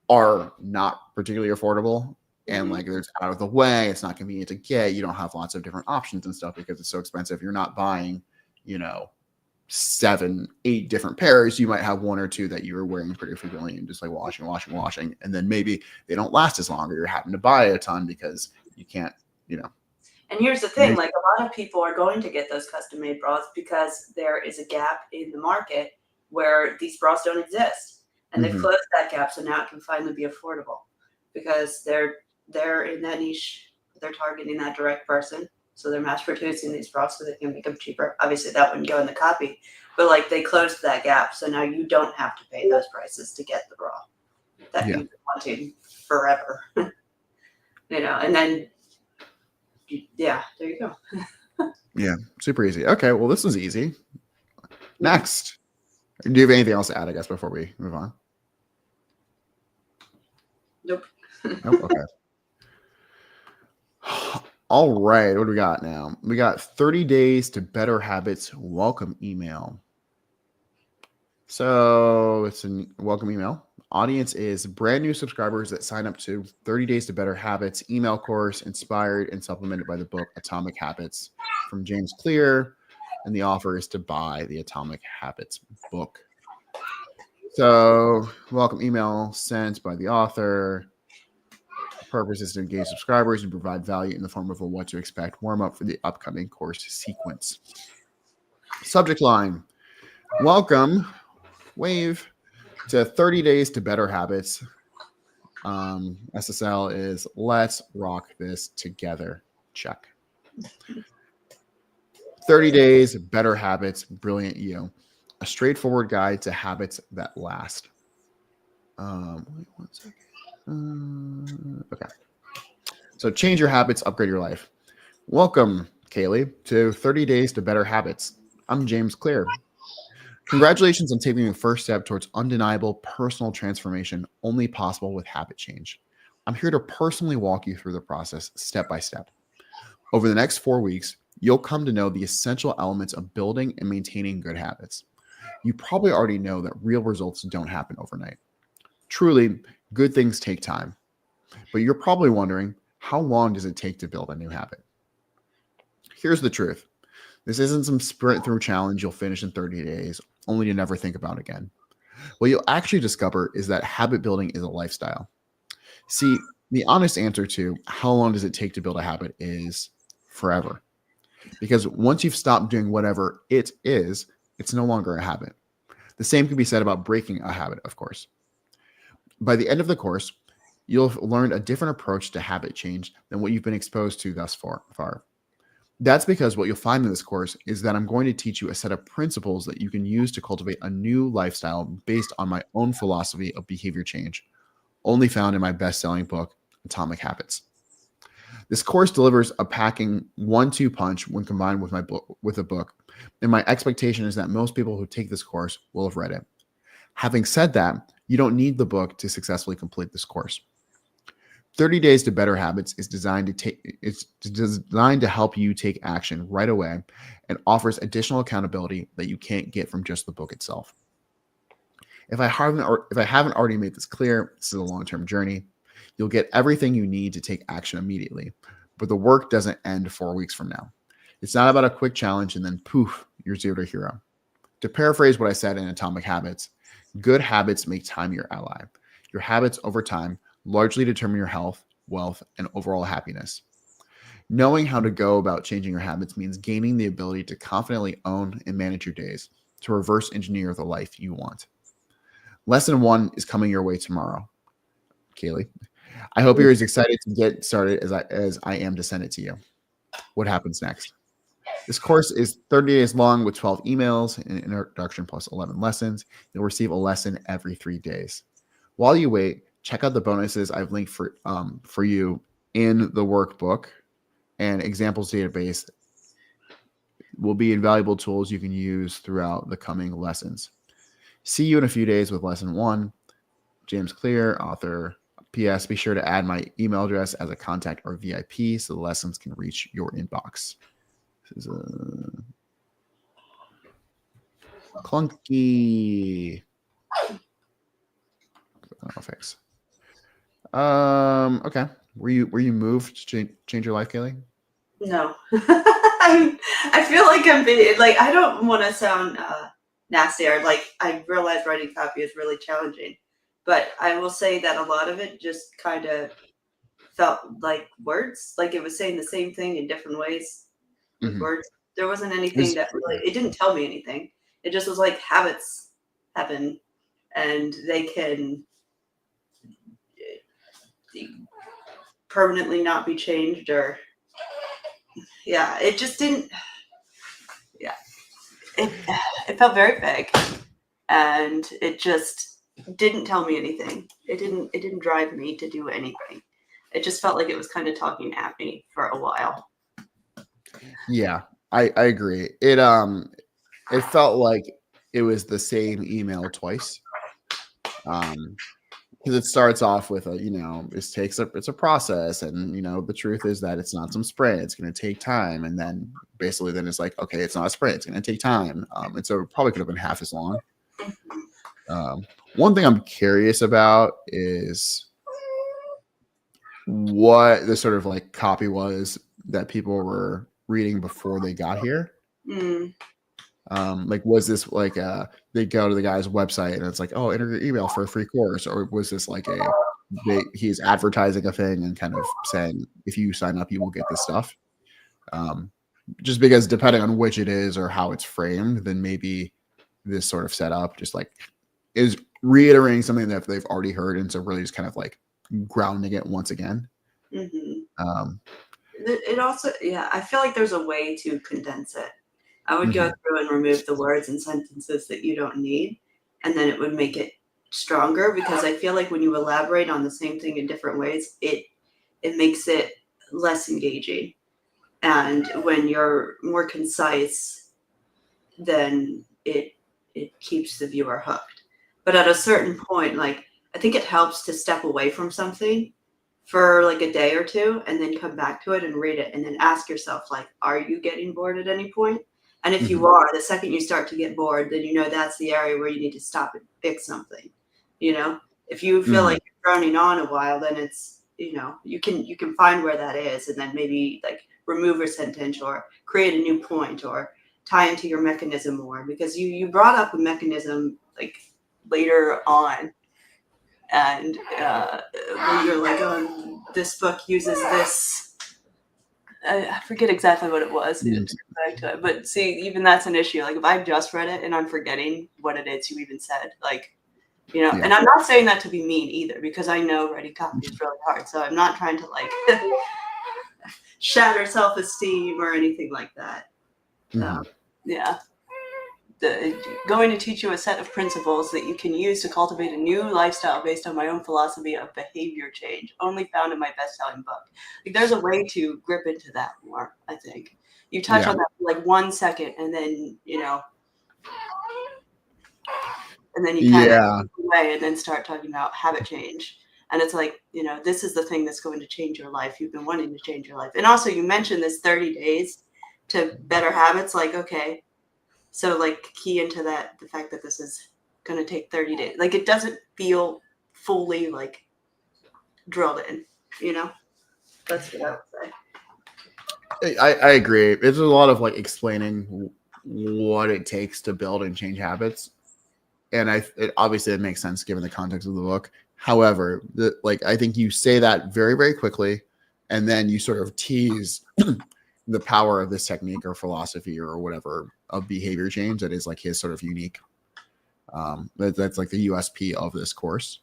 are not particularly affordable. And like, it's out of the way, it's not convenient to get, you don't have lots of different options and stuff because it's so expensive. You're not buying 7, 8 different pairs. You might have 1 or 2 that you're wearing pretty frequently and just like washing, and then maybe they don't last as long, or you're having to buy a ton because you can't. And here's the thing, like, a lot of people are going to get those custom made bras because there is a gap in the market where these bras don't exist, and they've closed that gap, so now it can finally be affordable because they're in that niche. They're targeting that direct person. So they're mass producing these bras so they can make them cheaper. Obviously, that wouldn't go in the copy, but like, they closed that gap. So now you don't have to pay those prices to get the bra that you've been wanting forever. And then Yeah, there you go. Yeah, super easy. Okay, well, this was easy. Next. Do you have anything else to add, I guess, before we move on? Nope. Nope. Okay. All right. What do we got now? We got 30 days to better habits. Welcome email. So it's a welcome email. Audience is brand new subscribers that sign up to 30 Days to Better Habits email course, inspired and supplemented by the book Atomic Habits from James Clear. And the offer is to buy the Atomic Habits book. So, welcome email sent by the author. Purpose is to engage subscribers and provide value in the form of a what to expect warm up for the upcoming course sequence. Subject line: welcome, wave, to 30 Days to Better Habits. SSL is let's rock this together. Check. 30 Days, Better Habits, Brilliant You. A straightforward guide to habits that last. Wait 1 second. Okay. So change your habits, upgrade your life. Welcome, Kaylee, to 30 Days to Better Habits. I'm James Clear. Congratulations on taking the first step towards undeniable personal transformation only possible with habit change. I'm here to personally walk you through the process step by step. Over the next 4 weeks, you'll come to know the essential elements of building and maintaining good habits. You probably already know that real results don't happen overnight. Truly, good things take time. But you're probably wondering, how long does it take to build a new habit? Here's the truth. This isn't some sprint through challenge you'll finish in 30 days, only to never think about again. What you'll actually discover is that habit building is a lifestyle. See, the honest answer to how long does it take to build a habit is forever. Because once you've stopped doing whatever it is, it's no longer a habit. The same can be said about breaking a habit, of course. By the end of the course, you'll have learned a different approach to habit change than what you've been exposed to thus far. That's because what you'll find in this course is that I'm going to teach you a set of principles that you can use to cultivate a new lifestyle based on my own philosophy of behavior change, only found in my best-selling book, Atomic Habits. This course delivers a packing 1-2 punch when combined with a book, and my expectation is that most people who take this course will have read it. Having said that, you don't need the book to successfully complete this course. 30 Days to Better Habits is designed to help you take action right away and offers additional accountability that you can't get from just the book itself. If I haven't already made this clear, this is a long-term journey. You'll get everything you need to take action immediately, but the work doesn't end 4 weeks from now. It's not about a quick challenge and then poof, you're zero to hero. To paraphrase what I said in Atomic Habits, good habits make time your ally. Your habits over time largely determine your health, wealth, and overall happiness. Knowing how to go about changing your habits means gaining the ability to confidently own and manage your days, to reverse engineer the life you want. Lesson 1 is coming your way tomorrow. Kaylee, I hope you're as excited to get started as I am to send it to you. What happens next? This course is 30 days long with 12 emails, an introduction plus 11 lessons. You'll receive a lesson every 3 days. While you wait, check out the bonuses I've linked for you in the workbook, and examples database will be invaluable tools you can use throughout the coming lessons. See you in a few days with lesson 1. James Clear, author. P.S. Be sure to add my email address as a contact or VIP so the lessons can reach your inbox. This is clunky. I'll fix. Okay. Were you moved to change your life, Kaylee? No. I feel like I'm being, like, I don't want to sound nasty, or like, I realize writing copy is really challenging, but I will say that a lot of it just kind of felt like words, like it was saying the same thing in different ways with words. There wasn't anything that really, it didn't tell me anything. It just was like habits happen and they can permanently not be changed, or it just didn't, it felt very vague, and it just didn't tell me anything. It didn't drive me to do anything. It just felt like it was kind of talking at me for a while. Yeah, I agree. It felt like it was the same email twice. Because it starts off with it's a process, and the truth is that it's not some sprint. It's going to take time, and then basically then it's like, okay, it's not a sprint. It's going to take time, and so it probably could have been half as long. One thing I'm curious about is what the sort of like copy was that people were reading before they got here. Like, was this like they go to the guy's website and it's like, oh, enter your email for a free course, or was this like he's advertising a thing and kind of saying, if you sign up, you will get this stuff? Just because depending on which it is or how it's framed, then maybe this sort of setup just like is reiterating something that they've already heard, and so really just kind of like grounding it once again. It also, I feel like there's a way to condense it. I would go through and remove the words and sentences that you don't need, and then it would make it stronger, because I feel like when you elaborate on the same thing in different ways, it makes it less engaging. And when you're more concise, then it keeps the viewer hooked. But at a certain point, like, I think it helps to step away from something for like a day or two and then come back to it and read it and then ask yourself, like, are you getting bored at any point? And if you are, the second you start to get bored, then that's the area where you need to stop and fix something. If you feel like you're droning on a while, then it's, you can find where that is, and then maybe like remove a sentence or create a new point or tie into your mechanism more, because you brought up a mechanism like later on, and where you're like, oh, this book uses this. I forget exactly what it was. Back to it. But see, even that's an issue. Like, if I just read it and I'm forgetting what it is you even said, like, and I'm not saying that to be mean either, because I know writing copy is really hard. So I'm not trying to like shatter self-esteem or anything like that. Going to teach you a set of principles that you can use to cultivate a new lifestyle based on my own philosophy of behavior change, only found in my best-selling book. Like, there's a way to grip into that more, I think. You touch on that for like 1 second, and then, and then you kind of move away and then start talking about habit change. And it's like, this is the thing that's going to change your life. You've been wanting to change your life. And also, you mentioned this 30 days to better habits. Like, okay, so like key into that, the fact that this is going to take 30 days. Like, it doesn't feel fully like drilled in, That's what I would say. I agree. It's a lot of like explaining what it takes to build and change habits. And obviously it makes sense given the context of the book. However, I think you say that very, very quickly, and then you sort of tease the power of this technique or philosophy or whatever of behavior change that is like his sort of unique. That's like the USP of this course,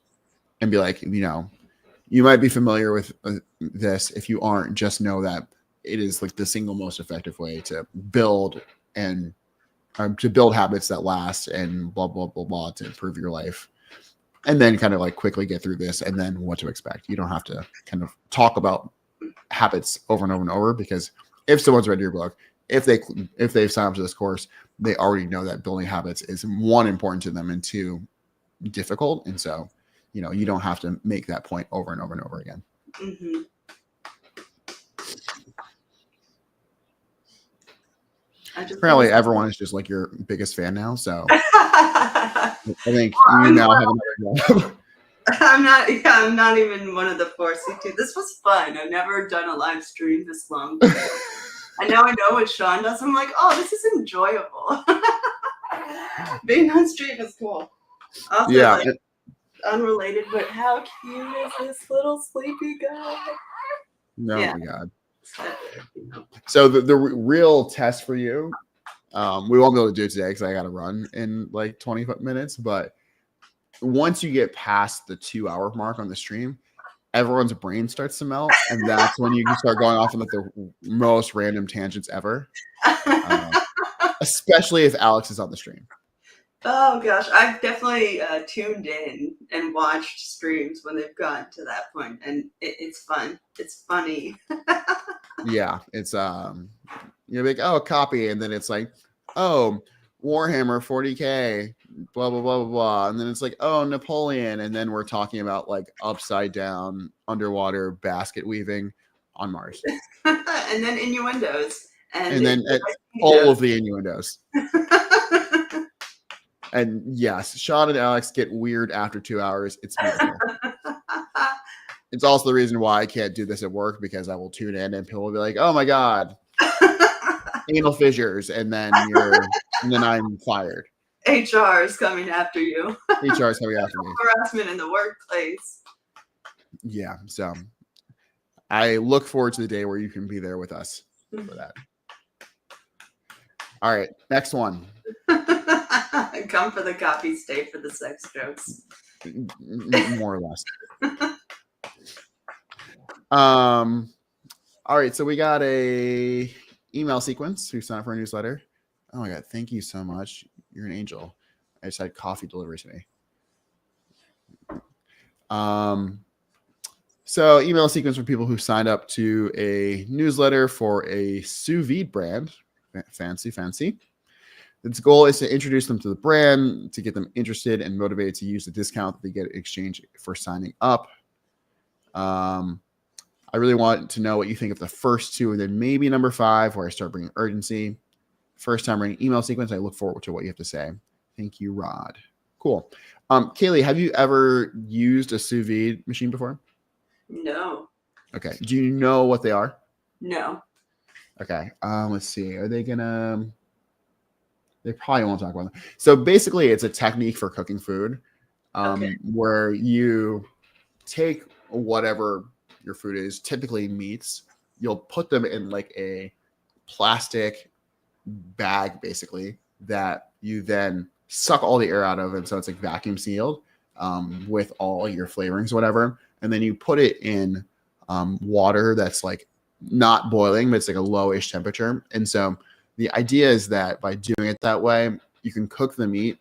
and be like, you might be familiar with this. If you aren't, just know that it is like the single most effective way to build habits that last and blah, blah, blah, blah, to improve your life. And then kind of like quickly get through this, and then what to expect. You don't have to kind of talk about habits over and over and over, because if someone's read your book, if they've signed up to this course, they already know that building habits is, one, important to them, and two, difficult. And so, you don't have to make that point over and over and over again. Apparently everyone is just like your biggest fan now, so I think you now have another job. I'm not even one of the 4C2. This was fun. I've never done a live stream this long before. And now I know what Sean does. I'm like, oh, this is enjoyable. Being on stream is cool. Also, unrelated, but how cute is this little sleepy guy? My God. So the real test for you, we won't be able to do it today because I got to run in like 20 minutes. But once you get past the 2-hour mark on the stream, everyone's brain starts to melt, and that's when you can start going off on like the most random tangents ever. Especially if Alex is on the stream. Oh gosh, I've definitely tuned in and watched streams when they've gotten to that point, and it's fun. It's funny. Yeah, it's You're like, oh, copy. And then it's like, oh, Warhammer 40K, blah, blah, blah, blah, blah. And then it's like, oh, Napoleon. And then we're talking about like upside down underwater basket weaving on Mars. And then innuendos. And then all of the innuendos. And yes, Sean and Alex get weird after 2 hours. It's beautiful. It's also the reason why I can't do this at work, because I will tune in and people will be like, oh my God, anal fissures. And then I'm fired. HR is coming after you. HR is coming after me. Harassment in the workplace. Yeah. So I look forward to the day where you can be there with us for that. All right. Next one. Come for the copy, stay for the sex jokes. More or less. All right, so we got a email sequence who signed up for a newsletter. Oh my God, thank you so much. You're an angel. I just had coffee delivered to me. So email sequence for people who signed up to a newsletter for a Sous vide brand. Fancy. Its goal is to introduce them to the brand, to get them interested and motivated to use the discount that they get in exchange for signing up. I really want to know what you think of the first two, and then maybe number 5, where I start bringing urgency. First time reading email sequence, I look forward to what you have to say. Thank you, Rod. Cool. Kaylee, have you ever used a sous vide machine before? No. Okay. Do you know what they are? No. Okay. Let's see. Are they gonna? They probably won't talk about it. So basically, it's a technique for cooking food, where you take whatever your food is, typically meats. You'll put them in like a plastic bag, basically, that you then suck all the air out of, and so it's like vacuum sealed with all your flavorings, whatever. And then you put it in water that's like not boiling, but it's like a lowish temperature. And so the idea is that by doing it that way, you can cook the meat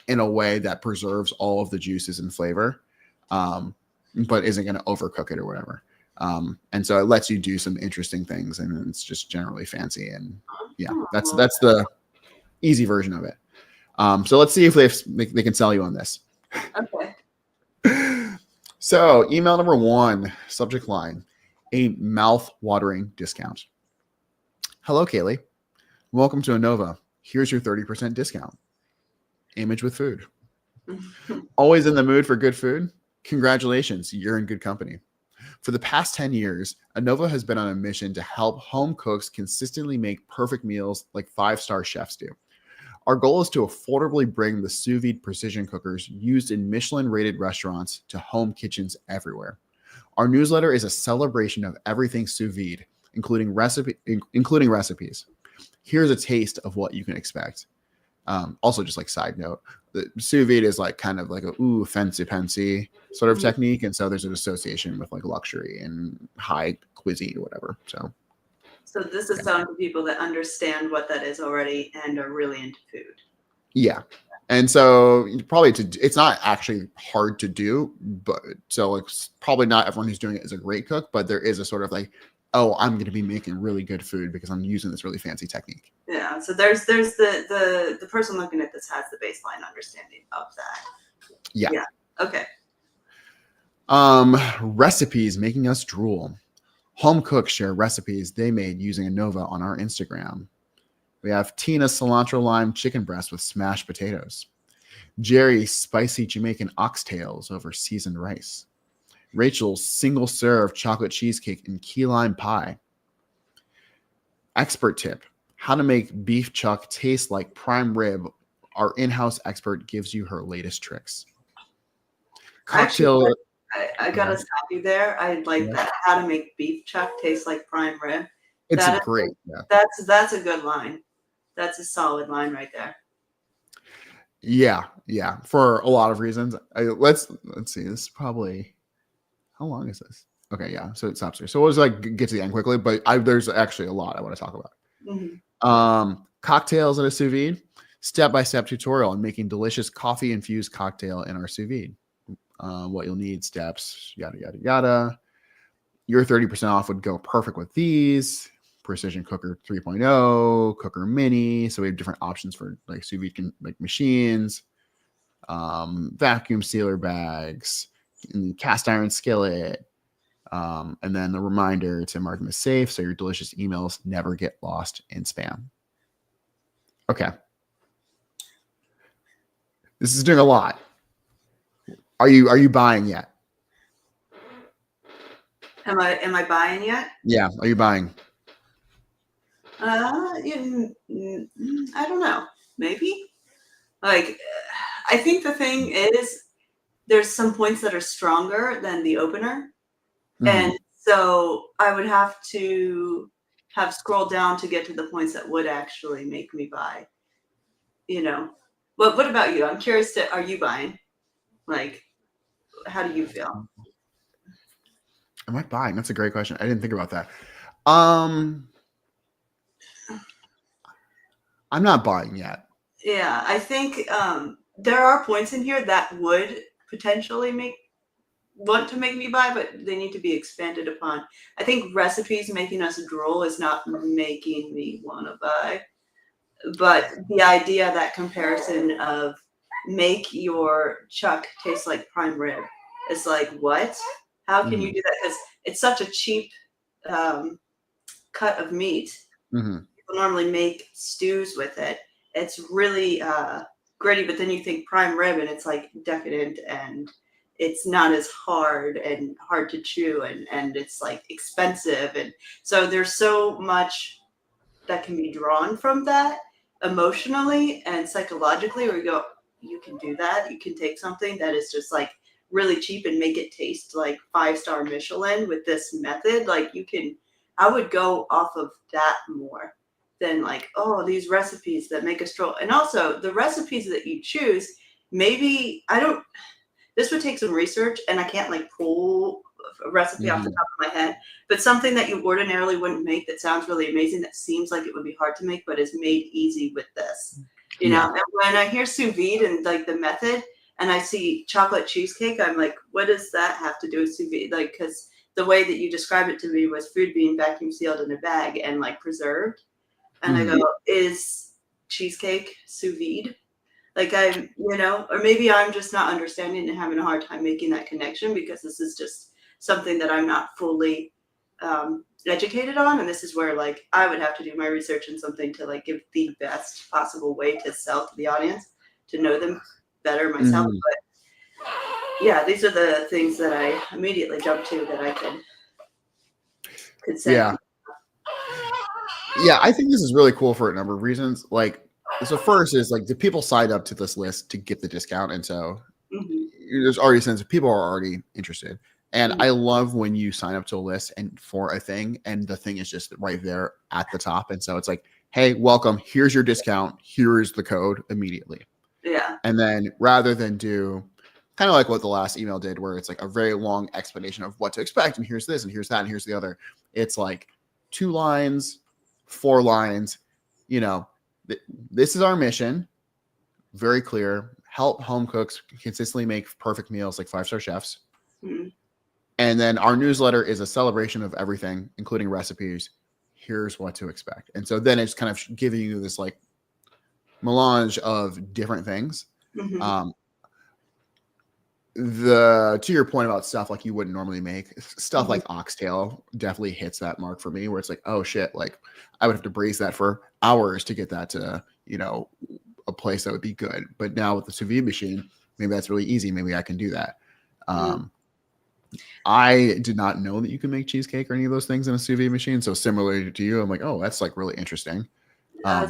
in a way that preserves all of the juices and flavor, but isn't going to overcook it or whatever. And so it lets you do some interesting things, and it's just generally fancy. And yeah, that's the easy version of it. So let's see if they can sell you on this. Okay. So email number 1, subject line, a mouth-watering discount. Hello, Kaylee. Welcome to Anova. Here's your 30% discount. Image with food. Always in the mood for good food? Congratulations, you're in good company. For the past 10 years, Anova has been on a mission to help home cooks consistently make perfect meals like 5-star chefs do. Our goal is to affordably bring the sous vide precision cookers used in Michelin-rated restaurants to home kitchens everywhere. Our newsletter is a celebration of everything sous vide, including recipes. Here's a taste of what you can expect. Also, just like side note, the sous vide is like kind of like a fancy sort of technique, and so there's an association with like luxury and high cuisine or whatever. So this is selling to people that understand what that is already and are really into food. Yeah. And so probably it's not actually hard to do, but so it's probably not everyone who's doing it is a great cook, but there is a sort of like, oh, I'm going to be making really good food because I'm using this really fancy technique. Yeah. So there's the person looking at this has the baseline understanding of that. Yeah. Okay. Recipes making us drool. Home cooks share recipes they made using Anova on our Instagram. We have Tina's cilantro lime chicken breast with smashed potatoes. Jerry's spicy Jamaican oxtails over seasoned rice. Rachel's single serve chocolate cheesecake and key lime pie. Expert tip: how to make beef chuck taste like prime rib. Our in-house expert gives you her latest tricks. Cocktail. I gotta stop you there. I like that. How to make beef chuck taste like prime rib. It's great. Yeah. That's a good line. That's a solid line right there. Yeah. For a lot of reasons. Let's see. This is probably, how long is this? Okay, yeah. So it stops here. So we'll just get to the end quickly, but there's actually a lot I want to talk about. Mm-hmm. Cocktails in a sous vide. Step-by-step tutorial on making delicious coffee-infused cocktail in our sous vide. What you'll need, steps, yada, yada, yada. Your 30% off would go perfect with these. precision cooker 3.0, cooker mini. So we have different options for like sous vide like machines, vacuum sealer bags, and cast iron skillet. And then the reminder to mark them as safe so your delicious emails never get lost in spam. Okay. This is doing a lot. Are you buying yet? Am I buying yet? Yeah. Are you buying? I don't know. Maybe. Like, I think the thing is, there's some points that are stronger than the opener, and so I would have to have scrolled down to get to the points that would actually make me buy. You know. What about you? I'm curious are you buying? Like, how do you feel? Am I buying? That's a great question. I didn't think about that. I'm not buying yet. Yeah, I think there are points in here that would potentially want to make me buy, but they need to be expanded upon. I think recipes making us drool is not making me want to buy. But the idea, that comparison of make your chuck taste like prime rib, is like, what? How can you do that? Because it's such a cheap cut of meat. People normally make stews with it. It's really gritty, but then you think prime rib and it's like decadent and it's not as hard to chew and it's like expensive. And so there's so much that can be drawn from that emotionally and psychologically, where you go, you can do that. You can take something that is just like really cheap and make it taste like 5-star Michelin with this method. Like I would go off of that more than like, oh, these recipes that make us drool. And also the recipes that you choose, maybe this would take some research and I can't like pull a recipe off the top of my head, but something that you ordinarily wouldn't make that sounds really amazing, that seems like it would be hard to make, but is made easy with this, you know? And when I hear sous vide and like the method and I see chocolate cheesecake, I'm like, what does that have to do with sous vide? Like, because the way that you described it to me was food being vacuum sealed in a bag and like preserved. And I go, is cheesecake sous vide? Like or maybe I'm just not understanding and having a hard time making that connection, because this is just something that I'm not fully educated on. And this is where like I would have to do my research and something to like give the best possible way to sell to the audience, to know them better myself. But yeah, these are the things that I immediately jump to that I could say. Yeah, I think this is really cool for a number of reasons. Like, so first is like, the people signed up to this list to get the discount, and so there's already a sense that people are already interested. And I love when you sign up to a list and for a thing, and the thing is just right there at the top, and so it's like, hey, welcome, here's your discount, here's the code immediately. Yeah. And then rather than do kind of like what the last email did, where it's like a very long explanation of what to expect, and here's this, and here's that, and here's the other. It's like 2 lines, 4 lines, this is our mission. Very clear. Help home cooks consistently make perfect meals like 5-star chefs. And then our newsletter is a celebration of everything, including recipes. Here's what to expect. And so then it's kind of giving you this like melange of different things. To your point about stuff like you wouldn't normally make, stuff like oxtail definitely hits that mark for me, where it's like, oh shit, like I would have to braise that for hours to get that to, a place that would be good. But now with the sous vide machine, maybe that's really easy. Maybe I can do that. I did not know that you can make cheesecake or any of those things in a sous vide machine. So similar to you, I'm like, oh, that's like really interesting. Yeah.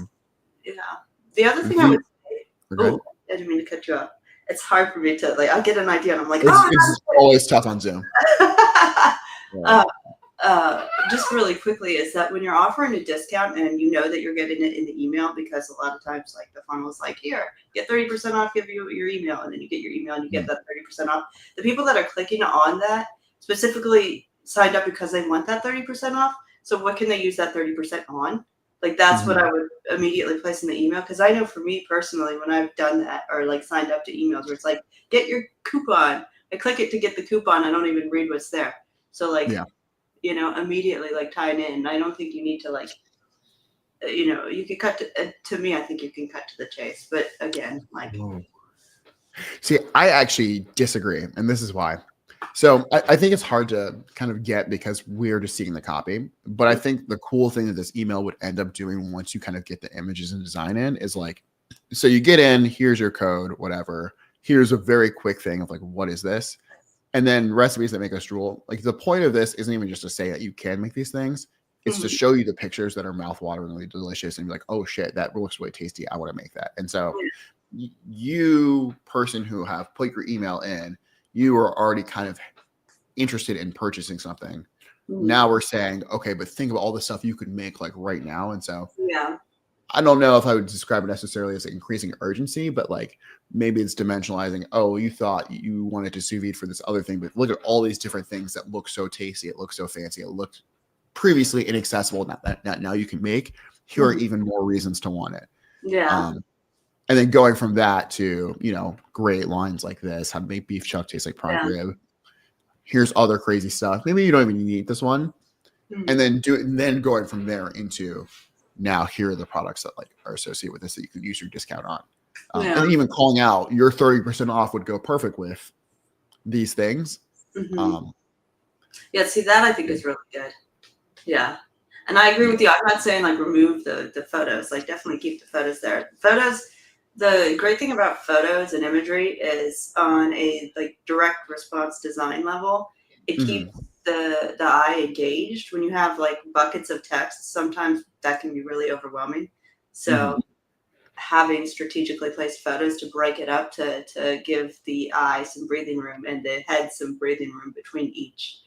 The other thing I would say, I didn't mean to cut you off. It's hard for me to like, I'll get an idea and I'm like, it's always tough on Zoom. Just really quickly, is that when you're offering a discount and you know that you're getting it in the email, because a lot of times like the funnel is like, here, get 30% off, give you your email, and then you get your email and you get that 30% off. The people that are clicking on that specifically signed up because they want that 30% off. So what can they use that 30% on? Like, that's what I would immediately place in the email. Because I know for me personally, when I've done that or like signed up to emails where it's like, get your coupon, I click it to get the coupon. I don't even read what's there. So like, immediately like tying in. I don't think you need to like, you can cut to me. I think you can cut to the chase, but again, like, see, I actually disagree, and this is why. So I think it's hard to kind of get because we're just seeing the copy. But I think the cool thing that this email would end up doing once you kind of get the images and design in is like, so you get in, here's your code, whatever. Here's a very quick thing of like, what is this? And then recipes that make us drool. Like the point of this isn't even just to say that you can make these things. It's to show you the pictures that are mouthwateringly delicious and be like, oh shit, that looks really tasty. I want to make that. And so you, person who have put your email in, you are already kind of interested in purchasing something. Now we're saying, okay, but think of all the stuff you could make like right now. And so I don't know if I would describe it necessarily as increasing urgency, but like maybe it's dimensionalizing. Oh, you thought you wanted to sous vide for this other thing, but look at all these different things that look so tasty. It looks so fancy. It looked previously inaccessible. That now you can make. Here are even more reasons to want it. Yeah. And then going from that to, great lines like this, how to make beef chuck taste like prime rib. Here's other crazy stuff. Maybe you don't even need this one. And then going from there into now here are the products that like are associated with this that you can use your discount on. And even calling out your 30% off would go perfect with these things. Yeah, see, that I think is really good. Yeah. And I agree with you. I'm not saying like remove the photos, like definitely keep the photos there. Photos, the great thing about photos and imagery is on a like direct response design level, it keeps the eye engaged. When you have like buckets of text, sometimes that can be really overwhelming. So having strategically placed photos to break it up to give the eye some breathing room and the head some breathing room between each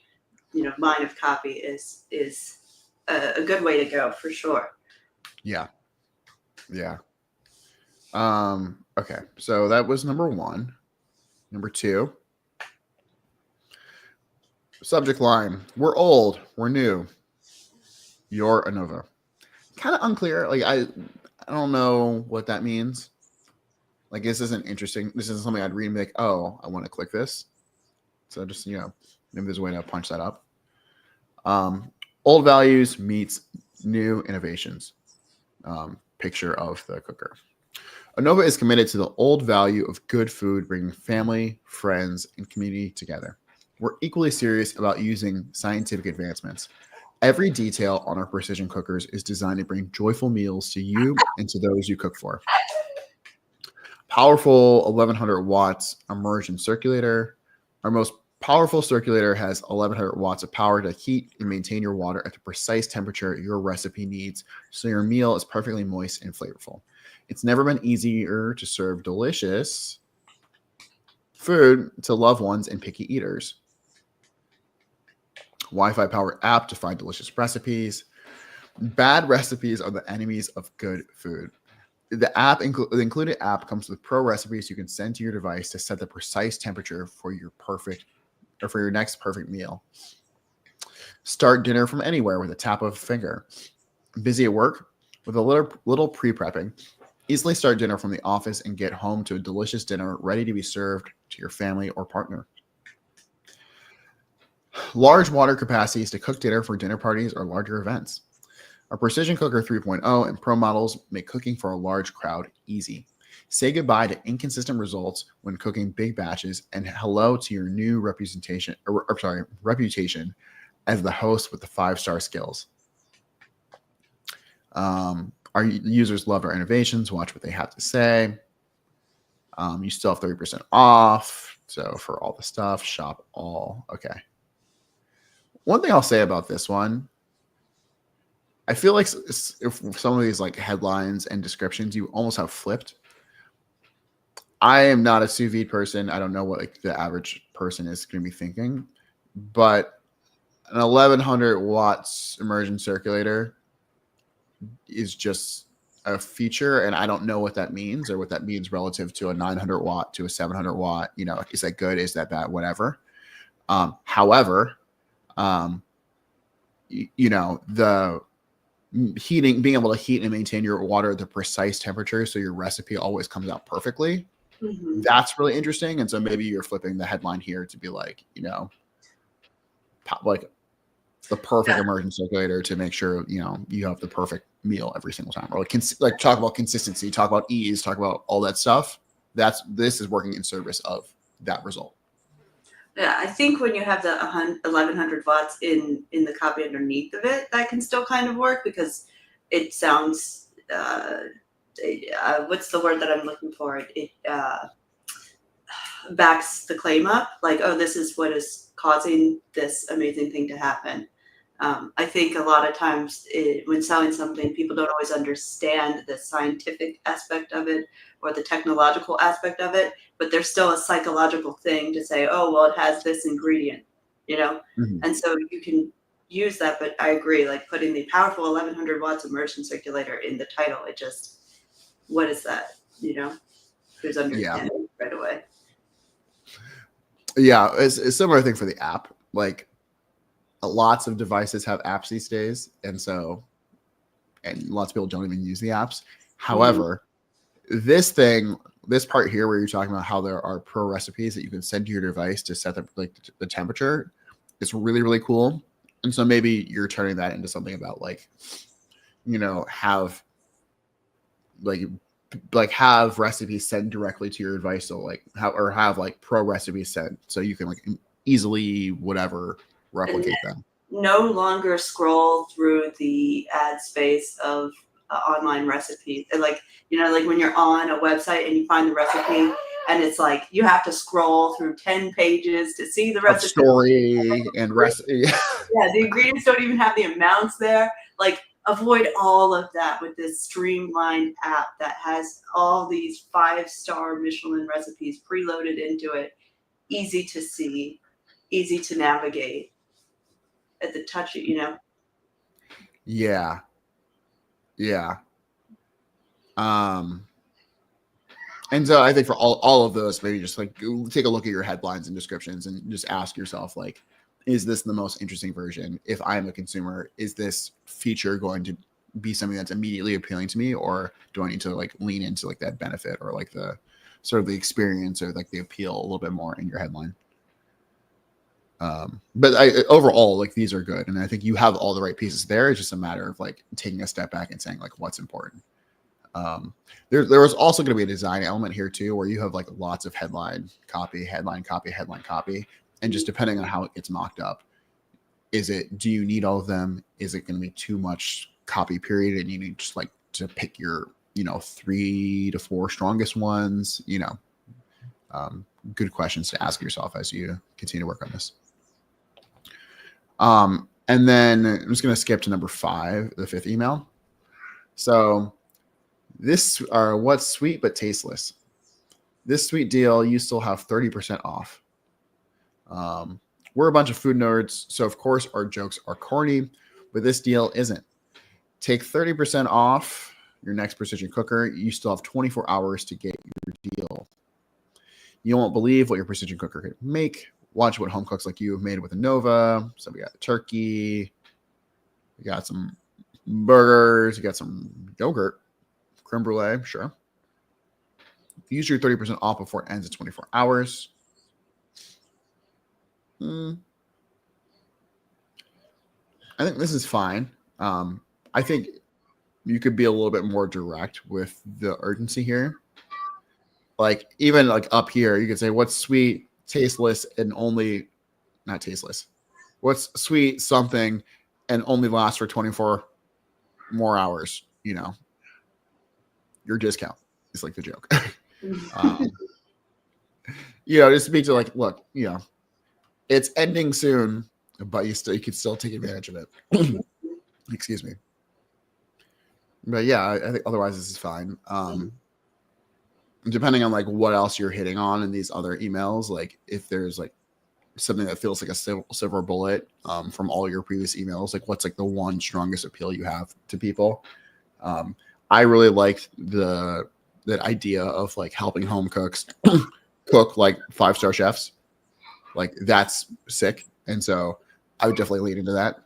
line of copy is a good way to go for sure. Yeah. Okay, so that was number 1. Number 2, subject line: we're old, we're new, you're a Nova. Kind of unclear. Like I don't know what that means. Like this isn't interesting. This isn't something I'd read and be like, oh, I want to click this. So just maybe there's a way to punch that up. Old values meets new innovations. Picture of the cooker. Anova is committed to the old value of good food, bringing family, friends, and community together. We're equally serious about using scientific advancements. Every detail on our precision cookers is designed to bring joyful meals to you and to those you cook for. Powerful 1100 watts immersion circulator. Our most powerful circulator has 1100 watts of power to heat and maintain your water at the precise temperature your recipe needs, so your meal is perfectly moist and flavorful. It's never been easier to serve delicious food to loved ones and picky eaters. Wi-Fi powered app to find delicious recipes. Bad recipes are the enemies of good food. The included app comes with pro recipes you can send to your device to set the precise temperature for your next perfect meal. Start dinner from anywhere with a tap of a finger. Busy at work? With a little pre-prepping, easily start dinner from the office and get home to a delicious dinner ready to be served to your family or partner. Large water capacities to cook dinner for dinner parties or larger events. Our Precision Cooker 3.0 and Pro models make cooking for a large crowd easy. Say goodbye to inconsistent results when cooking big batches, and hello to your new reputation as the host with the 5-star skills. Our users love our innovations. Watch what they have to say. You still have 30% off. So for all the stuff, shop all. Okay. One thing I'll say about this one, I feel like if some of these like headlines and descriptions you almost have flipped. I am not a sous vide person. I don't know what like the average person is going to be thinking, but an 1100 watts immersion circulator is just a feature, and I don't know what that means or what that means relative to a 900 watt to a 700 watt. Is that good? Is that bad? Whatever. However, the heating, being able to heat and maintain your water at the precise temperature so your recipe always comes out perfectly. That's really interesting. And so maybe you're flipping the headline here to be like, the perfect immersion circulator to make sure, you know, you have the perfect meal every single time. Or like talk about consistency, talk about ease, talk about all that stuff. This is working in service of that result. Yeah, I think when you have the 1100 watts in the copy underneath of it, that can still kind of work because it sounds, what's the word that I'm looking for? It backs the claim up, like, oh, this is what is causing this amazing thing to happen. I think a lot of times when selling something, people don't always understand the scientific aspect of it or the technological aspect of it, but there's still a psychological thing to say, oh, well, it has this ingredient, you know? Mm-hmm. And so you can use that, but I agree, like putting the powerful 1100 watts immersion circulator in the title, it just, what is that, you know? Who's understanding right away? Yeah, it's a similar thing for the app. Like, lots of devices have apps these days, and lots of people don't even use the apps. However, this part here where you're talking about how there are pro recipes that you can send to your device to set the temperature, it's really, really cool. And so maybe you're turning that into something about like, you know, have recipes sent directly to your device. So like have like pro recipes sent so you can like easily replicate them. No longer scroll through the ad space of online recipes. And like, you know, like when you're on a website and you find the recipe and it's like you have to scroll through 10 pages to see the recipe. Story and recipe. Yeah, the ingredients don't even have the amounts there. Like, avoid all of that with this streamlined app that has all these 5-star Michelin recipes preloaded into it. Easy to see, easy to navigate at the touch, you know? Yeah. And so I think for all of those, maybe just like take a look at your headlines and descriptions and just ask yourself, like, is this the most interesting version? If I'm a consumer, is this feature going to be something that's immediately appealing to me, or do I need to like lean into like that benefit or like the sort of the experience or like the appeal a little bit more in your headline? But overall, like, these are good, and I think you have all the right pieces there. It's just a matter of like taking a step back and saying like what's important. There was also going to be a design element here too, where you have like lots of headline copy, and just depending on how it gets mocked up, do you need all of them? Is it going to be too much copy period, and you need just like to pick your 3 to 4 strongest ones? Good questions to ask yourself as you continue to work on this. And then I'm just going to skip to number 5, the 5th email. So this are what's sweet but tasteless. This sweet deal, you still have 30% off. We're a bunch of food nerds, so of course our jokes are corny, but this deal isn't. Take 30% off your next precision cooker. You still have 24 hours to get your deal. You won't believe what your precision cooker can make. Watch what home cooks like you have made with a Nova. So we got turkey, we got some burgers, we got some yogurt, creme brulee, sure. Use your 30% off before it ends in 24 hours. I think this is fine. I think you could be a little bit more direct with the urgency here. Like, even like up here, you could say what's sweet, tasteless, and only not tasteless. What's sweet something and only lasts for 24 more hours, your discount is like the joke. Just speak to like, look, it's ending soon, but you could still take advantage of it. Excuse me. But yeah, I think otherwise this is fine. Depending on like what else you're hitting on in these other emails, like if there's like something that feels like a silver bullet from all your previous emails, like what's like the one strongest appeal you have to people. I really liked that idea of like helping home cooks cook like 5-star chefs. Like, that's sick, and so I would definitely lean into that.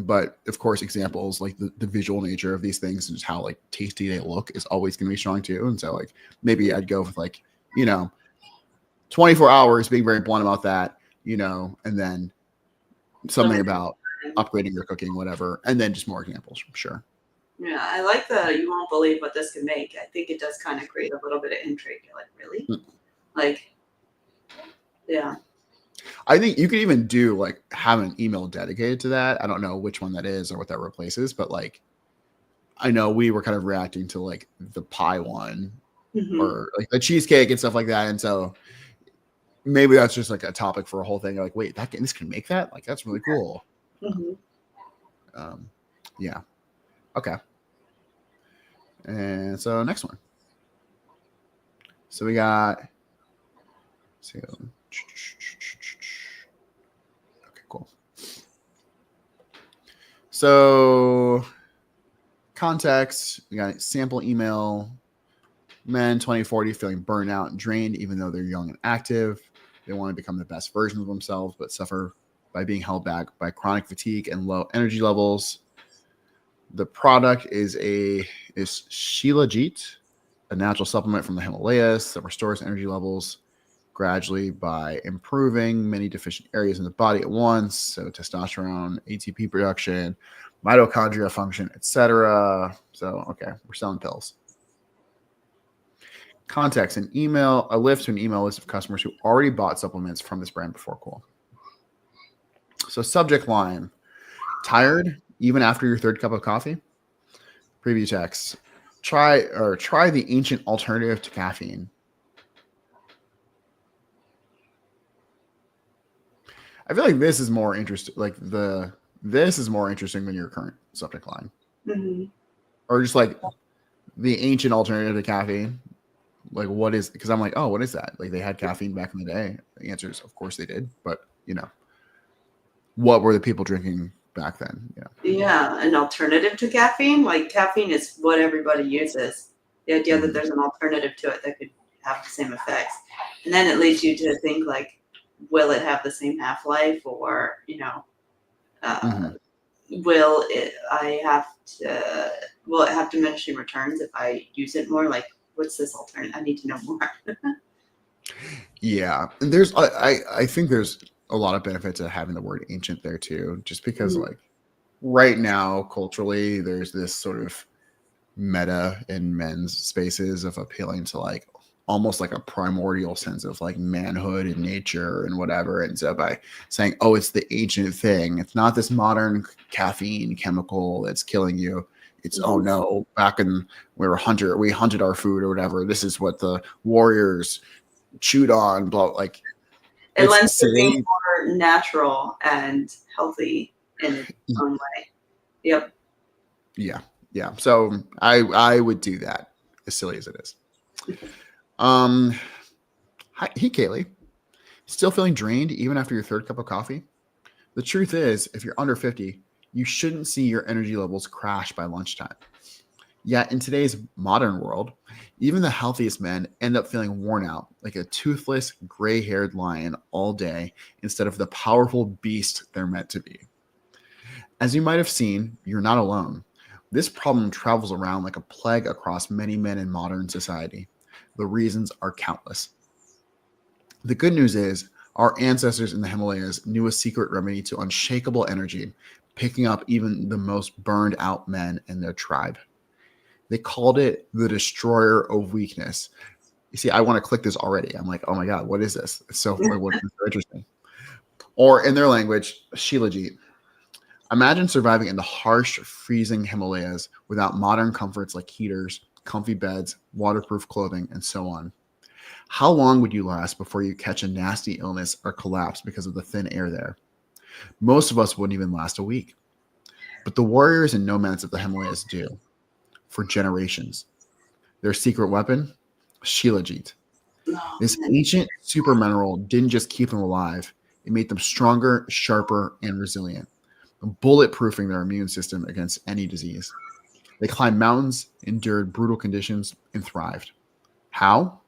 But of course, examples like the visual nature of these things and just how like tasty they look is always going to be strong too. And so like maybe I'd go with like 24 hours, being very blunt about that, and then something about upgrading your cooking, whatever, and then just more examples. Sure. Yeah, I like the you won't believe what this can make. I think it does kind of create a little bit of intrigue. You're like, really? Like, yeah. I think you could even do like have an email dedicated to that. I don't know which one that is or what that replaces, but like I know we were kind of reacting to like the pie one or like the cheesecake and stuff like that. And so maybe that's just like a topic for a whole thing. You're like, wait, this can make that? Like, that's really cool. Yeah. Okay. And so next one. So we got, okay, cool. So context, we got sample email. Men 2040 feeling burned out and drained, even though they're young and active. They want to become the best version of themselves, but suffer by being held back by chronic fatigue and low energy levels. The product is Shilajit, a natural supplement from the Himalayas that restores energy levels gradually by improving many deficient areas in the body at once. So testosterone, ATP production, mitochondria function, etc. So, okay, we're selling pills. Context, a lift to an email list of customers who already bought supplements from this brand before. Cool. So subject line, tired even after your third cup of coffee? Preview text, try the ancient alternative to caffeine. I feel like this is more interesting. This is more interesting than your current subject line. Or just like the ancient alternative to caffeine. Like, what is, because I'm like, oh, what is that? Like, they had caffeine back in the day. The answer is, of course they did. But, what were the people drinking back then? Yeah, an alternative to caffeine. Like, caffeine is what everybody uses. The idea that there's an alternative to it that could have the same effects. And then it leads you to think, like, will it have the same half-life? Or, will it have diminishing returns if I use it more? Like, what's this alternative? I need to know more. Yeah. And I think there's a lot of benefit to having the word ancient there too, just because like right now, culturally, there's this sort of meta in men's spaces of appealing to like almost like a primordial sense of like manhood and nature and whatever. And so by saying, oh, it's the ancient thing, it's not this modern caffeine chemical that's killing you. It's, oh no, back in we hunted our food or whatever. This is what the warriors chewed on, blah, like it lends to being more natural and healthy in its own way. Yep. Yeah. So I would do that, as silly as it is. Hey, Kaylee. Still feeling drained even after your third cup of coffee? The truth is, if you're under 50, you shouldn't see your energy levels crash by lunchtime. Yet in today's modern world, even the healthiest men end up feeling worn out like a toothless, gray-haired lion all day instead of the powerful beast they're meant to be. As you might have seen, you're not alone. This problem travels around like a plague across many men in modern society. The reasons are countless. The good news is our ancestors in the Himalayas knew a secret remedy to unshakable energy, picking up even the most burned out men in their tribe. They called it the destroyer of weakness. You see, I want to click this already. I'm like, oh my God, what is this? It's so interesting. Or in their language, Shilajit. Imagine surviving in the harsh, freezing Himalayas without modern comforts like heaters, comfy beds, waterproof clothing, and so on. How long would you last before you catch a nasty illness or collapse because of the thin air there? Most of us wouldn't even last a week. But the warriors and nomads of the Himalayas do. For generations. Their secret weapon? Shilajit. This ancient super mineral didn't just keep them alive. It made them stronger, sharper, and resilient, bulletproofing their immune system against any disease. They climbed mountains, endured brutal conditions, and thrived. How?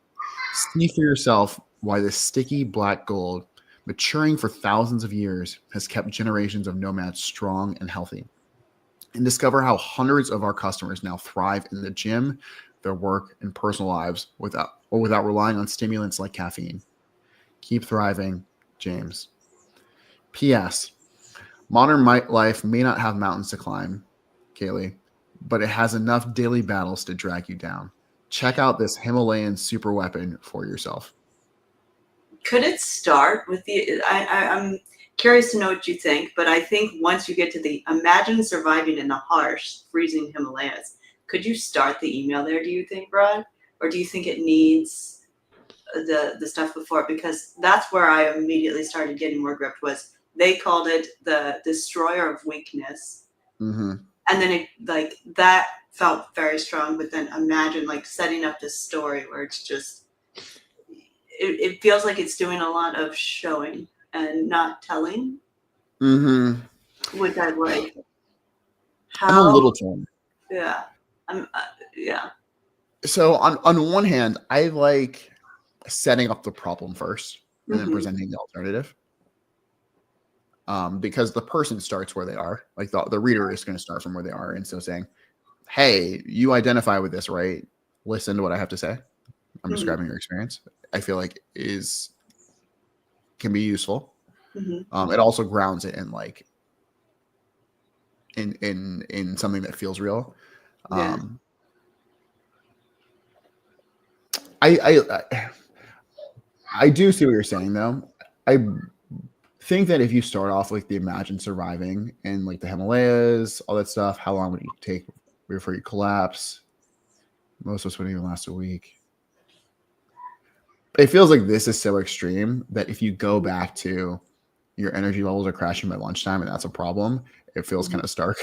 See for yourself why this sticky black gold, maturing for thousands of years, has kept generations of nomads strong and healthy. And discover how hundreds of our customers now thrive in the gym, their work, and personal lives without relying on stimulants like caffeine. Keep thriving, James. P.S. Modern life may not have mountains to climb, Kaylee, but it has enough daily battles to drag you down. Check out this Himalayan super weapon for yourself. Could it start with I'm curious to know what you think, but I think once you get to the imagine surviving in the harsh, freezing Himalayas, could you start the email there, do you think, Brad? Or do you think it needs the stuff before it? Because that's where I immediately started getting more gripped was they called it the destroyer of weakness. Mm-hmm. And then it like that felt very strong, but then imagine like setting up this story where it's just it feels like it's doing a lot of showing and not telling. Mm-hmm. Which I like. I'm a little torn. Yeah. Yeah. So on one hand, I like setting up the problem first and then presenting the alternative. Because the person starts where they are. Like the reader is going to start from where they are. And so saying, hey, you identify with this, right? Listen to what I have to say. I'm describing your experience. I feel like can be useful. It also grounds it in like in something that feels real. Yeah. I do see what you're saying though. I think that if you start off like the imagine surviving in like the Himalayas, all that stuff, how long would it take before you collapse? Most of us wouldn't even last a week. It feels like this is so extreme that if you go back to your energy levels are crashing by lunchtime and that's a problem, it feels kind of stark.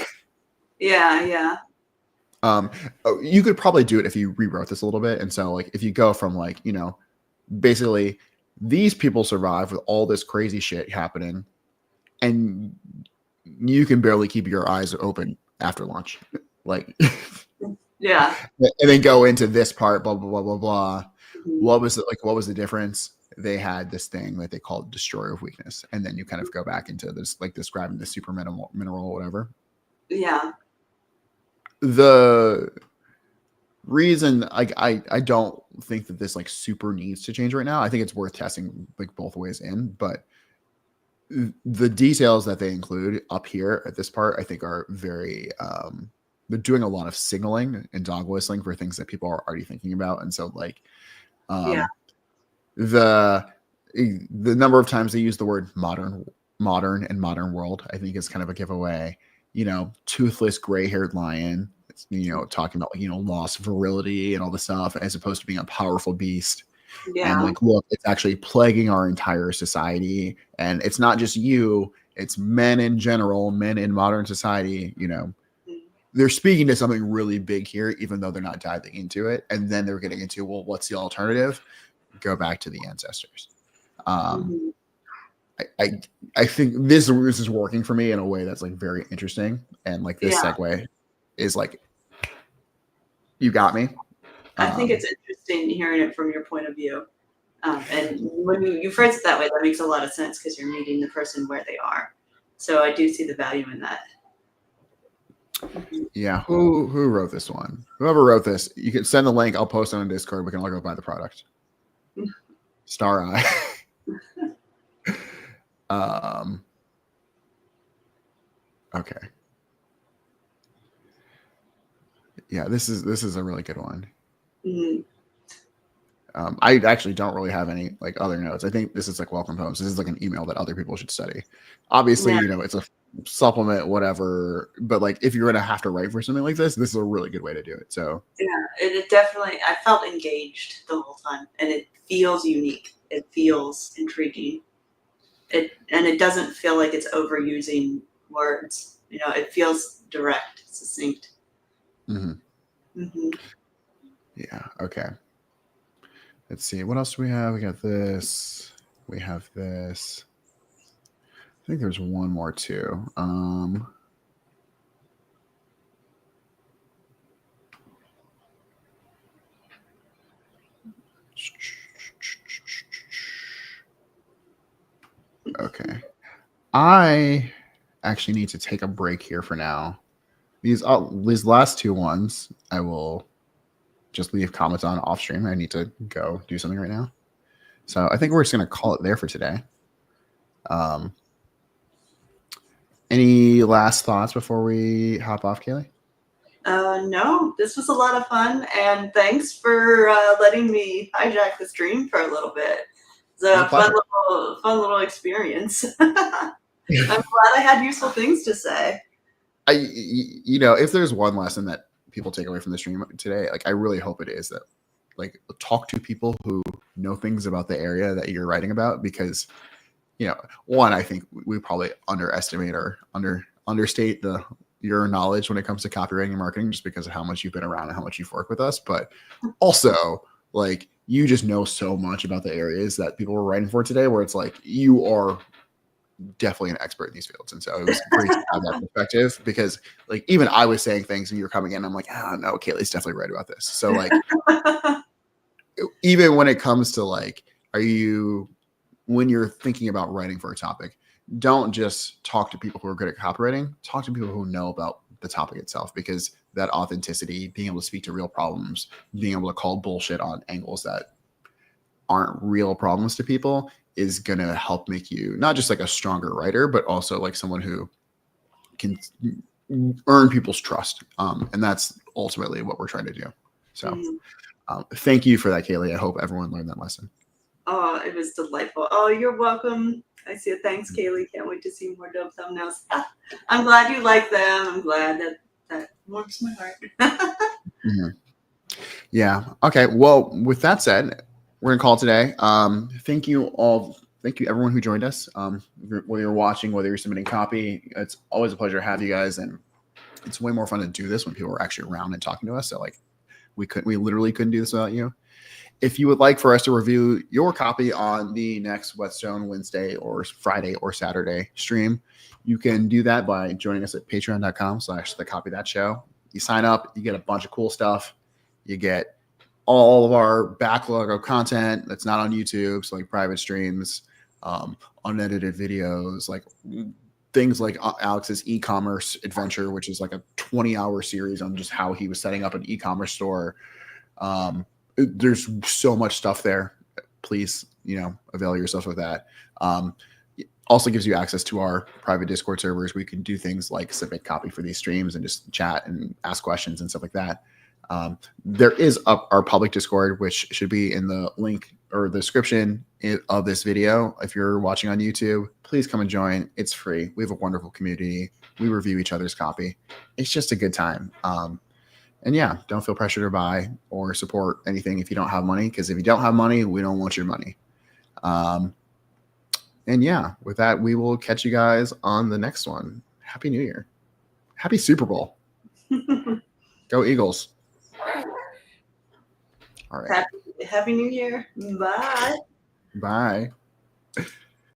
Yeah. You could probably do it if you rewrote this a little bit. And so like if you go from like, basically these people survive with all this crazy shit happening and you can barely keep your eyes open after lunch. Like yeah. And then go into this part, blah, blah, blah, blah, blah. What was it like? What was the difference? They had this thing that they called destroyer of weakness. And then you kind of go back into this, like describing the super mineral or whatever. Yeah. The reason I don't think that this like super needs to change right now. I think it's worth testing like both ways in, but the details that they include up here at this part, I think are very, they're doing a lot of signaling and dog whistling for things that people are already thinking about. And so like, the number of times they use the word modern and modern world, I think is kind of a giveaway. Toothless gray-haired lion, talking about lost virility and all this stuff, as opposed to being a powerful beast. And like, look, it's actually plaguing our entire society, and it's not just you; it's men in general, men in modern society. They're speaking to something really big here, even though they're not diving into it. And then they're getting into, well, what's the alternative? Go back to the ancestors. I think this is working for me in a way that's like very interesting. And like this segue is like, you got me. I think it's interesting hearing it from your point of view. And when you phrase it that way, that makes a lot of sense because you're meeting the person where they are. So I do see the value in that. Yeah, who wrote this one? Whoever wrote this, you can send the link. I'll post it on Discord. We can all go buy the product. Star Eye. Okay. Yeah, this is a really good one. I actually don't really have any like other notes. I think this is like welcome poems. This is like an email that other people should study. Obviously, it's a supplement, whatever. But like, if you're gonna have to write for something like this is a really good way to do it. So it definitely. I felt engaged the whole time, and it feels unique. It feels intriguing. It doesn't feel like it's overusing words. It feels direct, succinct. Yeah. Okay. Let's see. What else do we have? We got this. We have this. I think there's one more too. Okay. I actually need to take a break here for now. These last two ones, I will just leave comments on off stream. I need to go do something right now. So I think we're just going to call it there for today. Any last thoughts before we hop off, Kaylee? No, this was a lot of fun, and thanks for letting me hijack the stream for a little bit. It's My a pleasure. fun little experience. I'm glad I had useful things to say. If there's one lesson that people take away from the stream today, like I really hope it is that, like, talk to people who know things about the area that you're writing about, because, one, I think we probably underestimate or understate your knowledge when it comes to copywriting and marketing, just because of how much you've been around and how much you've worked with us. But also, like, you just know so much about the areas that people were writing for today, where it's like you are definitely an expert in these fields. And so it was great to have that perspective, because, like, even I was saying things and you're coming in, I'm like, no, Kaylee's definitely right about this. So, like, even when it comes to, like, when you're thinking about writing for a topic, don't just talk to people who are good at copywriting. Talk to people who know about the topic itself, because that authenticity, being able to speak to real problems, being able to call bullshit on angles that aren't real problems to people, is going to help make you not just like a stronger writer, but also like someone who can earn people's trust. And that's ultimately what we're trying to do. So thank you for that, Kaylee. I hope everyone learned that lesson. Oh, it was delightful. Oh, you're welcome. I see it. Thanks, Kaylee. Can't wait to see more dope thumbnails. I'm glad you like them. I'm glad that warms my heart. Mm-hmm. Yeah. Okay. Well, with that said, we're going to call it today. Thank you all. Thank you, everyone who joined us. Whether you're watching, whether you're submitting copy, it's always a pleasure to have you guys. And it's way more fun to do this when people are actually around and talking to us. So, like, we literally couldn't do this without you. If you would like for us to review your copy on the next Whetstone Wednesday or Friday or Saturday stream, you can do that by joining us at patreon.com/thecopythatshow. You sign up, you get a bunch of cool stuff. You get all of our backlog of content that's not on YouTube, so like private streams, unedited videos, like things like Alex's e-commerce adventure, which is like a 20-hour series on just how he was setting up an e-commerce store. There's so much stuff there. Please, avail yourself of that. It also gives you access to our private Discord servers where you can do things like submit copy for these streams and just chat and ask questions and stuff like that. There is our public Discord, which should be in the link or the description of this video. If you're watching on YouTube, please come and join. It's free. We have a wonderful community. We review each other's copy. It's just a good time. And yeah, don't feel pressure to buy or support anything if you don't have money, because if you don't have money, we don't want your money. And yeah, with that, we will catch you guys on the next one. Happy New Year. Happy Super Bowl. Go Eagles. All right. Happy New Year. Bye. Bye.